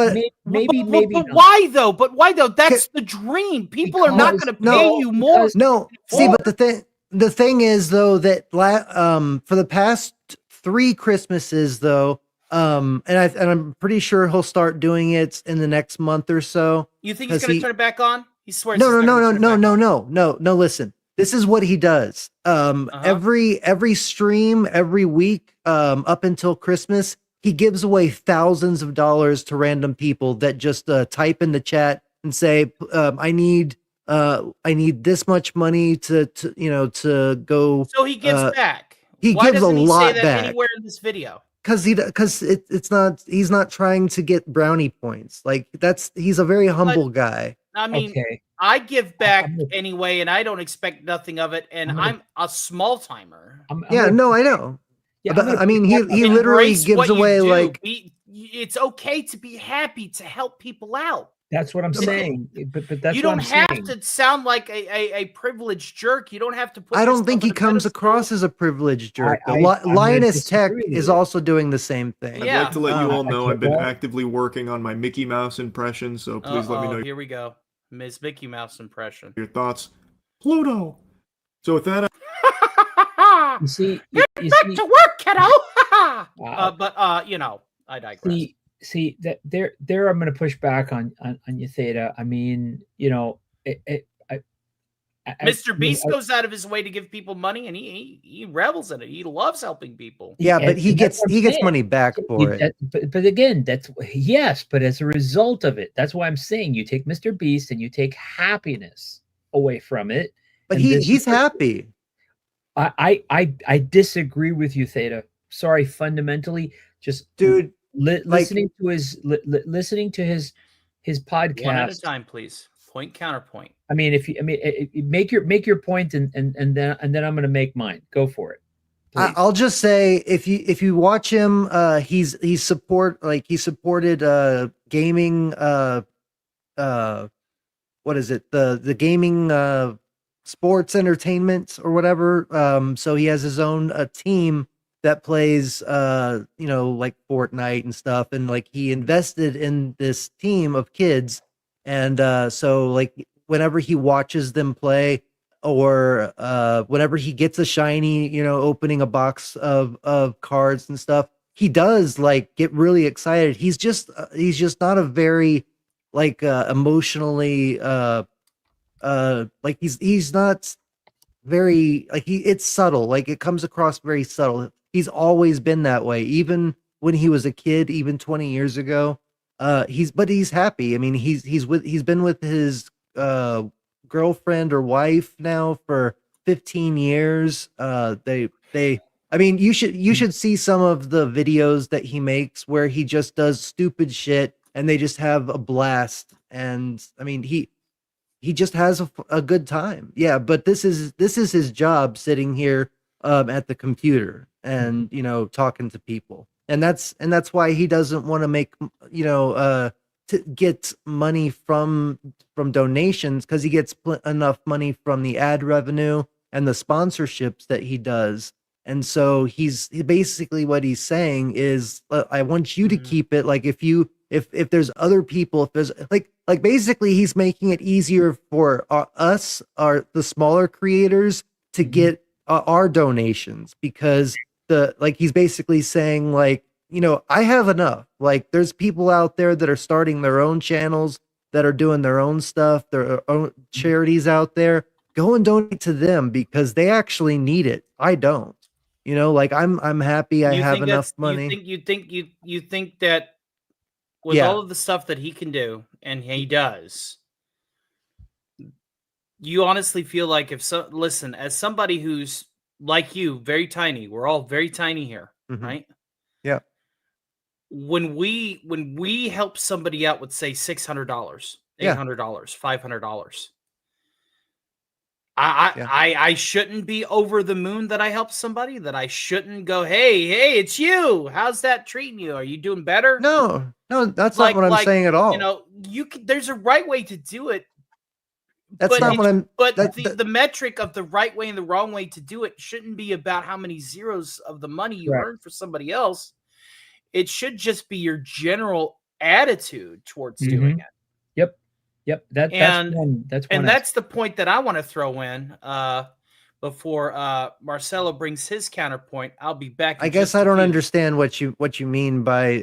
but not. why though? But why though? That's the dream. People are not going to pay you more. No, see, but the thing is though that for the past 3 Christmases though, and I'm pretty sure he'll start doing it in the next month or so. You think he's going to turn it back on? He swears. No. Listen, this is what he does. Every stream, every week, up until Christmas, he gives away thousands of dollars to random people that just type in the chat and say, I need this much money to go. So he gives back. Why gives a lot back anywhere in this video. Because he's not trying to get brownie points. Like he's a very humble guy. I mean, I give back anyway, and I don't expect nothing of it. And I'm a small timer. I know. Yeah, but I mean, he literally gives away like it's okay to be happy to help people out. That's what I'm saying. But that's you don't have to sound like a privileged jerk. You don't have to put. I don't think he comes across as a privileged jerk. Linus Tech is also doing the same thing. I'd like to let you all know I've been actively working on my Mickey Mouse impression, so please let me know. Here we go. Ms. Mickey Mouse impression. Your thoughts, Pluto. So with that, get back to work, kiddo. But I digress. See that there I'm going to push back on you, Theta. I mean, Mr. Beast goes out of his way to give people money, and he revels in it. He loves helping people. Yeah, but he gets money back for it. But again, but as a result of it, that's why I'm saying you take Mr. Beast and you take happiness away from it. But he's happy. I disagree with you, Theta. Sorry, fundamentally, just dude. Listening to his podcast one at a time, please. Point counterpoint. I mean, make your point, and then I'm going to make mine. Go for it. I'll just say if you watch him, he supported gaming. What is it? The gaming sports entertainment or whatever. So he has his own team that plays like Fortnite and stuff, and like he invested in this team of kids, and so like whenever he watches them play or whenever he gets a shiny, opening a box of cards and stuff, he does like get really excited. He's just not a very like emotionally like he's not very like it's subtle, like it comes across very subtle. He's always been that way, even when he was a kid, even 20 years ago. He's happy. I mean, he's been with his girlfriend or wife now for 15 years. I mean, you should see some of the videos that he makes where he just does stupid shit and they just have a blast. And I mean, he just has a good time. Yeah, but this is his job, sitting here at the computer and talking to people, and that's why he doesn't want to make to get money from donations, because he gets enough money from the ad revenue and the sponsorships that he does. And so he's basically, what he's saying is, I want you to keep it. Like if there's other people, if there's like basically he's making it easier for us, the smaller creators, to get our donations, because he's basically saying like, I have enough. Like there's people out there that are starting their own channels, that are doing their own stuff, their own charities out there. Go and donate to them because they actually need it. I don't. Like I'm happy I have enough money. You think that with all of the stuff that he can do, and he does, you honestly feel like listen, as somebody who's like you, very tiny, we're all very tiny here, right? Yeah. When we help somebody out with, say, $600, $800, $500, I shouldn't be over the moon that I helped somebody, that I shouldn't go, hey, it's you. How's that treating you? Are you doing better? No, that's not what I'm saying at all. There's a right way to do it. That's not what I'm. But the metric of the right way and the wrong way to do it shouldn't be about how many zeros of the money you earn for somebody else. It should just be your general attitude towards doing it. Yep. That's one. That's the point that I want to throw in before Marcelo brings his counterpoint. I'll be back. I guess I don't understand what you mean by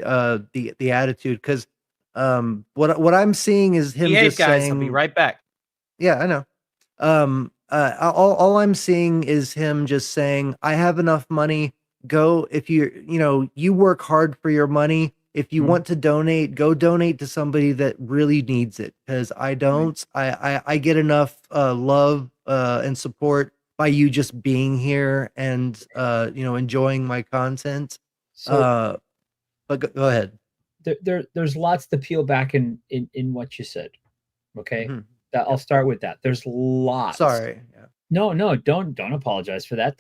the attitude, because what I'm seeing is him just guys, saying. I'll be right back. Yeah, I know. All I'm seeing is him just saying, I have enough money. Go, if you work hard for your money. If you want to donate, go donate to somebody that really needs it. Because I don't. I get enough love and support by you just being here and enjoying my content. But go ahead. There's lots to peel back in what you said. Okay. I'll start with that. There's lots. Sorry. Yeah. No, don't apologize for that.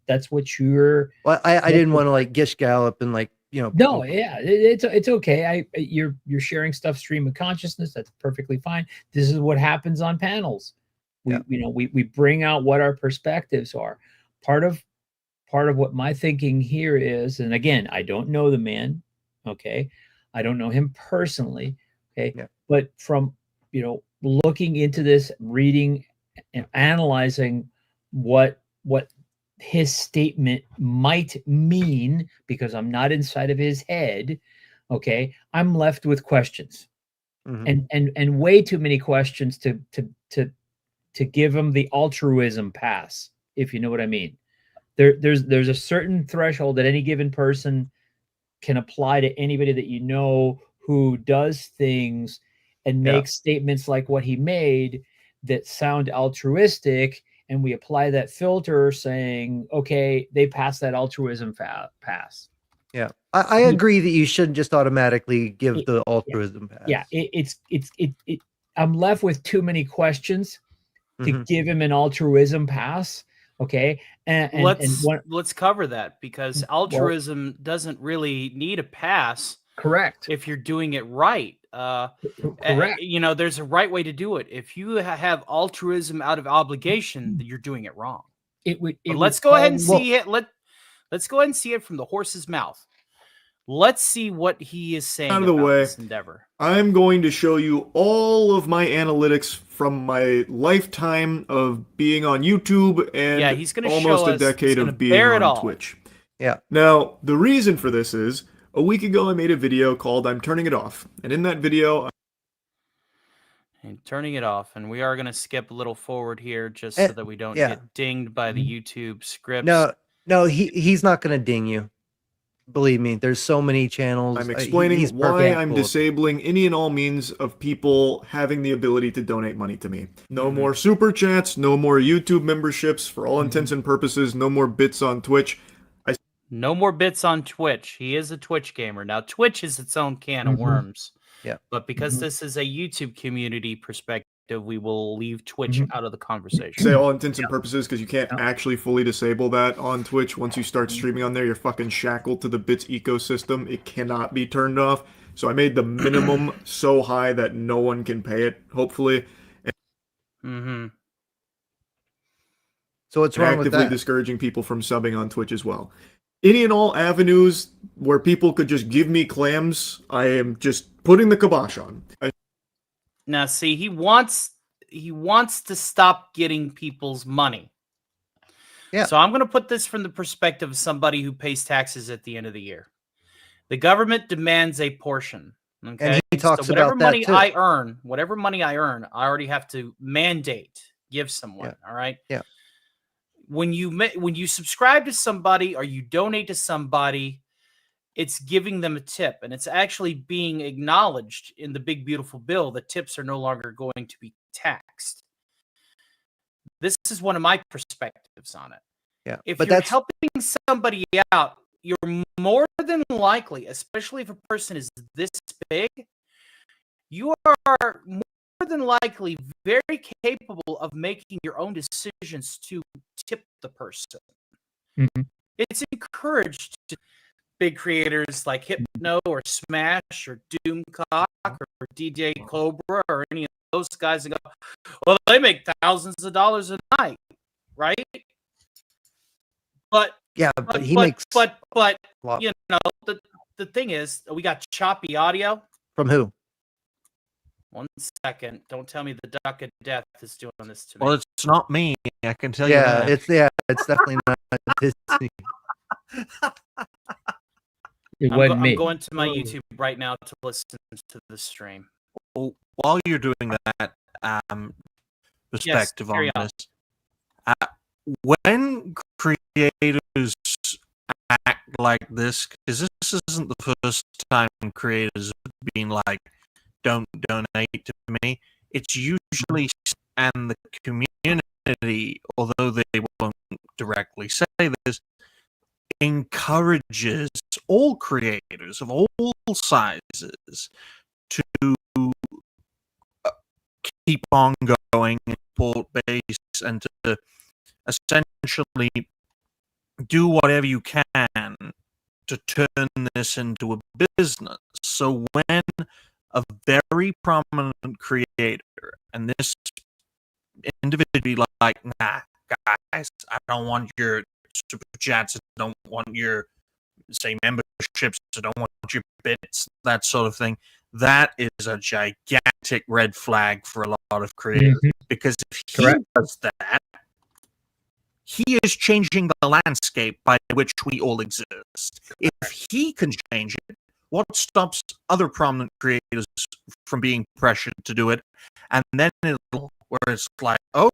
That's what you're. Well, I didn't want to like gish gallop and like No, yeah, it's okay. You're sharing stuff, stream of consciousness. That's perfectly fine. This is what happens on panels. We bring out what our perspectives are. Part of what my thinking here is, and again, I don't know the man. Okay, I don't know him personally. Okay, but from looking into this, reading and analyzing what his statement might mean, because I'm not inside of his head, okay, I'm left with questions. And way too many questions to give him the altruism pass, if you know what I mean. There's a certain threshold that any given person can apply to anybody that who does things and makes statements like what he made that sound altruistic, and we apply that filter saying, okay, they pass that altruism pass. Yeah, I agree that you shouldn't just automatically give the altruism pass. Yeah, I'm left with too many questions to give him an altruism pass. Okay, and let's cover that, because altruism doesn't really need a pass. Correct. If you're doing it right. Correct. There's a right way to do it. If you have altruism out of obligation, you're doing it wrong. Let's go ahead and see it. Let's go ahead and see it from the horse's mouth. Let's see what he is saying out of the way. This endeavor. I'm going to show you all of my analytics from my lifetime of being on YouTube and he's gonna almost a decade of being on Twitch. Yeah. Now, the reason for this is, a week ago I made a video called I'm Turning It Off. And in that video... And turning it off. And we are going to skip a little forward here just so that we don't get dinged by the YouTube scripts. No, he's not going to ding you. Believe me, there's so many channels. I'm explaining why I'm disabling any and all means of people having the ability to donate money to me. No more super chats, no more YouTube memberships, for all intents and purposes, no more bits on Twitch. No more bits on Twitch. He is a Twitch gamer. Now, Twitch is its own can of worms. Yeah. But because this is a YouTube community perspective, we will leave Twitch out of the conversation. Say all intents and purposes, because you can't actually fully disable that on Twitch. Once you start streaming on there, you're fucking shackled to the bits ecosystem. It cannot be turned off. So I made the minimum so high that no one can pay it, hopefully. So what's wrong with that? Actively discouraging people from subbing on Twitch as well. Any and all avenues where people could just give me clams, I am just putting the kibosh on. Now, see, he wants to stop getting people's money. Yeah. So I'm going to put this from the perspective of somebody who pays taxes at the end of the year. The government demands a portion. Okay. And he talks whatever about that money too. whatever money I earn, I already have to mandate, give someone. Yeah. All right. Yeah. When you subscribe to somebody or you donate to somebody, it's giving them a tip, and it's actually being acknowledged in the big beautiful bill that tips are no longer going to be taxed. This is one of my perspectives on it. Yeah. If but you're that's helping somebody out, you're more than likely, especially if a person is this big, you are more than likely very capable of making your own decisions to tip the person. Mm-hmm. It's encouraged to big creators like Hypno or Smash or Doomcock or DJ Cobra or any of those guys and go, well, they make thousands of dollars a night, right? But Yeah, but he makes but lot you know, the thing is, we got choppy audio. from who? 1 second. Don't tell me the Duck of Death is doing this to me. Well, it's not me. I can tell you Yeah, that. it's definitely not Disney. It wasn't I'm me. going to my YouTube right now to listen to the stream. Well, while you're doing that, perspective carry on on. this, when creators act like this, because this isn't the first time creators have been like, don't donate to me. It's usually, and the community, although they won't directly say this, encourages all creators of all sizes to keep on going and support base and to essentially do whatever you can to turn this into a business. So when a very prominent creator, and this individual like, nah, guys, I don't want your super chats, I don't want your, say, memberships, I don't want your bits, that sort of thing, that is a gigantic red flag for a lot of creators. Because if he does that, he is changing the landscape by which we all exist. If he can change it, what stops other prominent creators from being pressured to do it? And then it'll, where it's like, oh,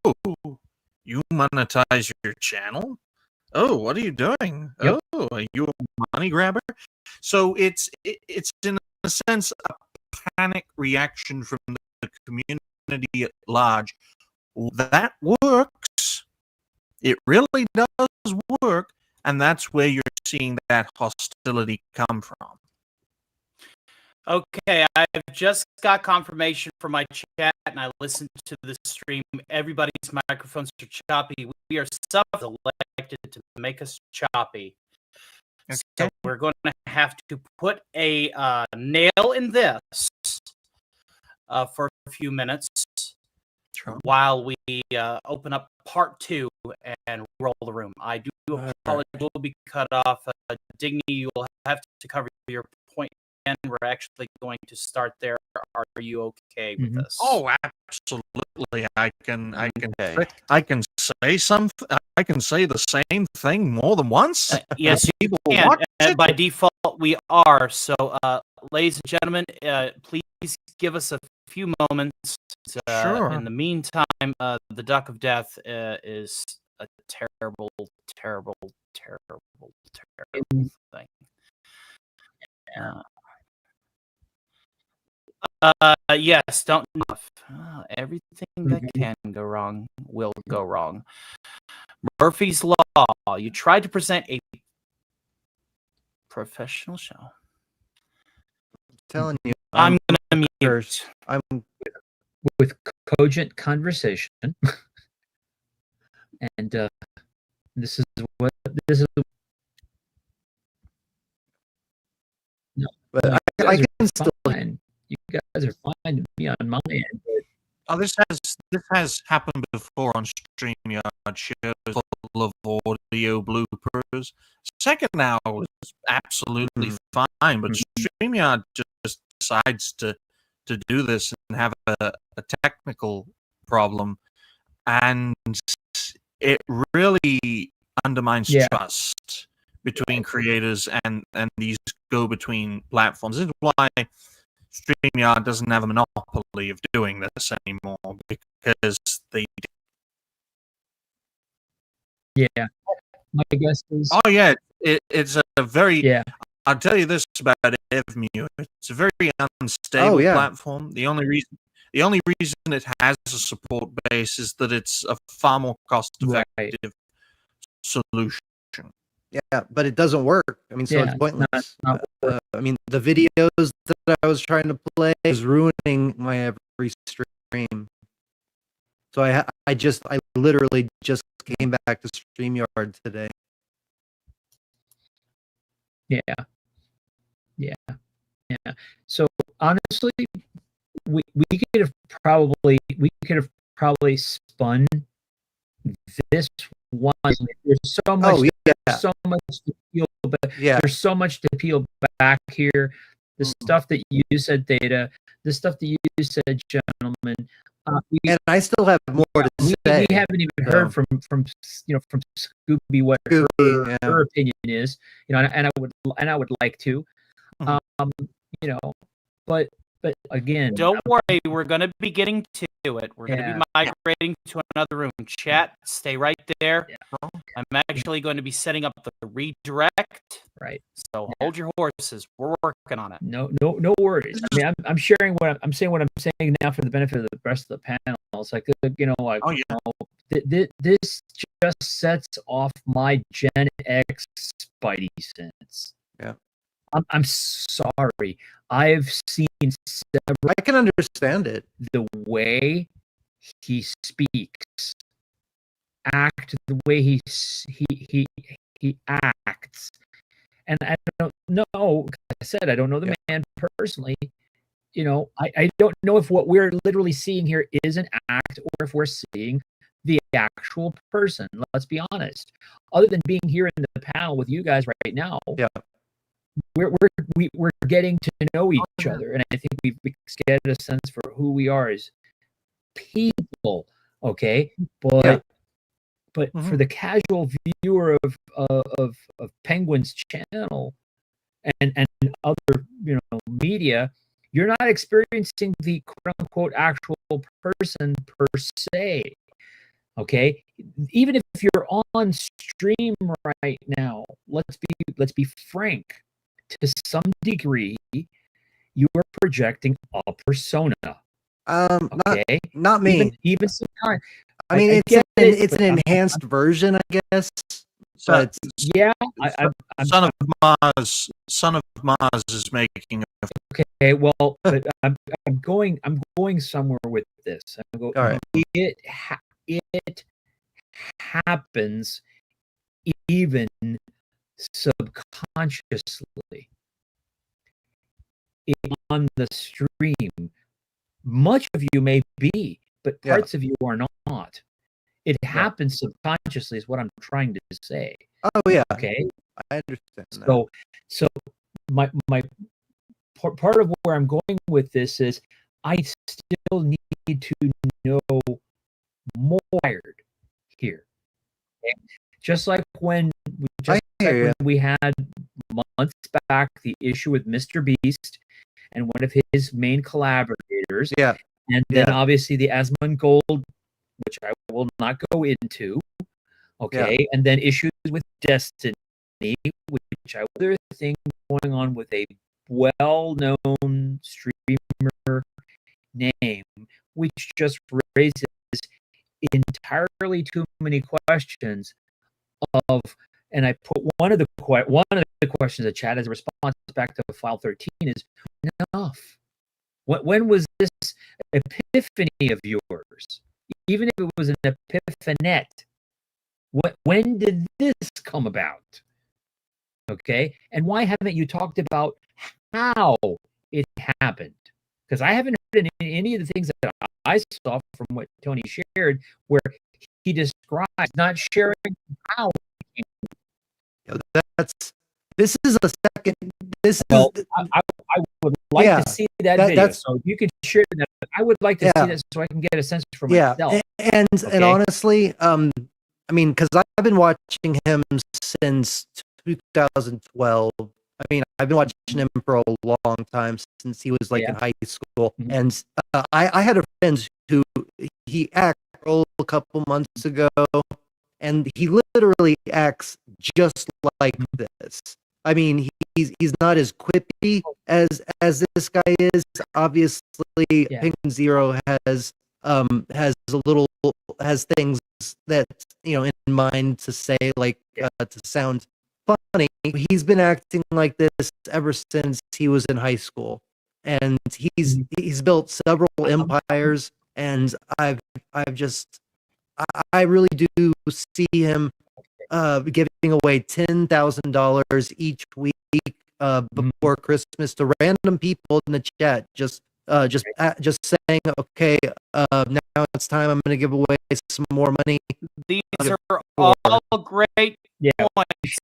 you monetize your channel? Oh, what are you doing? Yep. Oh, are you a money grabber? So it's in a sense a panic reaction from the community at large. That works. It really does work, and that's where you're seeing that hostility come from. Okay, I've just got confirmation from my chat, and I listened to the stream. Everybody's microphones are choppy. We are self-elected to make us choppy. Okay. So we're going to have to put a nail in this for a few minutes while we open up part 2 and roll the room. I do apologize. We'll be cut off. Digny, you will have to cover your point. And we're actually going to start there. Are you okay with this? Oh, absolutely. I can say something. I can say the same thing more than once. Yes, you people can. watch it. By default, we are. So, ladies and gentlemen, please give us a few moments. Sure. In the meantime, the Duck of Death is a terrible, terrible, terrible, terrible thing. Yes, don't enough. Everything that can go wrong will go wrong. Murphy's Law. You tried to present a professional show. I'm telling you, I'm gonna mute. I'm with cogent conversation, and this is. No, but I can still. Fine. You guys are fine to me on my end. Oh, this has happened before on StreamYard shows full of audio bloopers. Second hour was absolutely fine, but StreamYard just decides to do this and have a technical problem, and it really undermines trust between creators and these go-between platforms. This is why StreamYard doesn't have a monopoly of doing this anymore, because they. Yeah, my guess is. Oh yeah, it's a very. Yeah. I'll tell you this about EvMu. It's a very unstable platform. The only reason it has a support base is that it's a far more cost-effective solution. Yeah, but it doesn't work. I mean, so it's pointless. I mean, the videos that I was trying to play is ruining my every stream. stream. So I literally just came back to StreamYard today. Yeah. So honestly, we could have probably spun this one. There's so much. Oh, yeah. There's so much to peel back. Yeah. There's so much to peel back here. The stuff that you said, Data. The stuff that you said, gentlemen. And I still have more to say. We haven't even heard from Scooby what her opinion is. And I would like to. But again, don't worry, we're going to be getting to it. We're going to be migrating to another room. Chat, stay right there. Yeah. I'm actually going to be setting up the redirect. Right. So hold your horses. We're working on it. No worries. I mean, I'm sharing what I'm saying now for the benefit of the rest of the panel. It's like, this just sets off my Gen X Spidey sense. Yeah. I'm sorry. I've seen several. I can understand it. The way he speaks, the way he acts, and I don't know. Like I said, I don't know the man personally. I don't know if what we're literally seeing here is an act or if we're seeing the actual person. Let's be honest. Other than being here in the panel with you guys right now, we're getting to know each other, and I think we've get a sense for who we are as people. Okay, but for the casual viewer of Penguin's channel and other media, you're not experiencing the quote unquote actual person per se. Okay, even if you're on stream right now, let's be frank. To some degree, you are projecting a persona. Okay, not me. Even sometimes. I mean, it's an enhanced version, I guess. But yeah, Son of Mars is making. Okay, well, but I'm going somewhere with this. All right. It happens even subconsciously on the stream. Much of you may be, but parts of you are not. It happens subconsciously is what I'm trying to say. Oh yeah. Okay. I understand that. So my part of where I'm going with this is I still need to know more here. Okay? Just like when we had months back the issue with Mr. Beast and one of his main collaborators. Yeah. And then obviously the Asmongold, which I will not go into. Okay. Yeah. And then issues with Destiny, which I other thing going on with a well-known streamer name, which just raises entirely too many questions of, and I put one of the questions in chat as a response back to file 13 is enough. When was this epiphany of yours? Even if it was an epiphanet, when did this come about? Okay, and why haven't you talked about how it happened? Because I haven't heard any of the things that I saw from what Tony shared, where he describes not sharing how. This is a second. I would like to see that video. So if you can share that, I would like to see that so I can get a sense for myself. And honestly, I mean, because I've been watching him since 2012. I mean, I've been watching him for a long time, since he was like in high school. Mm-hmm. And I had a friend who he acted a couple months ago, and he literally acts just like this. I mean, he's not as quippy as this guy is. Obviously, Penguin Zero has things that in mind to say, like to sound funny. He's been acting like this ever since he was in high school, and he's built several empires and I've just I really do see him giving away $10,000 each week before Christmas to random people in the chat. Just saying, okay, now it's time. I'm going to give away some more money. These are all great Yeah, points,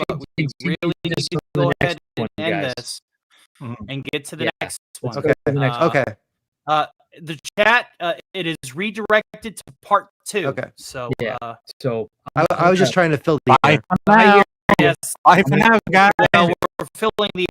but we really need to go ahead and end this and get to the next one. Okay. Okay. The chat, it is redirected to part 2. Okay. So, so I was just trying to fill the Bye air. for now. yes, Bye for now, guys. well, we're filling the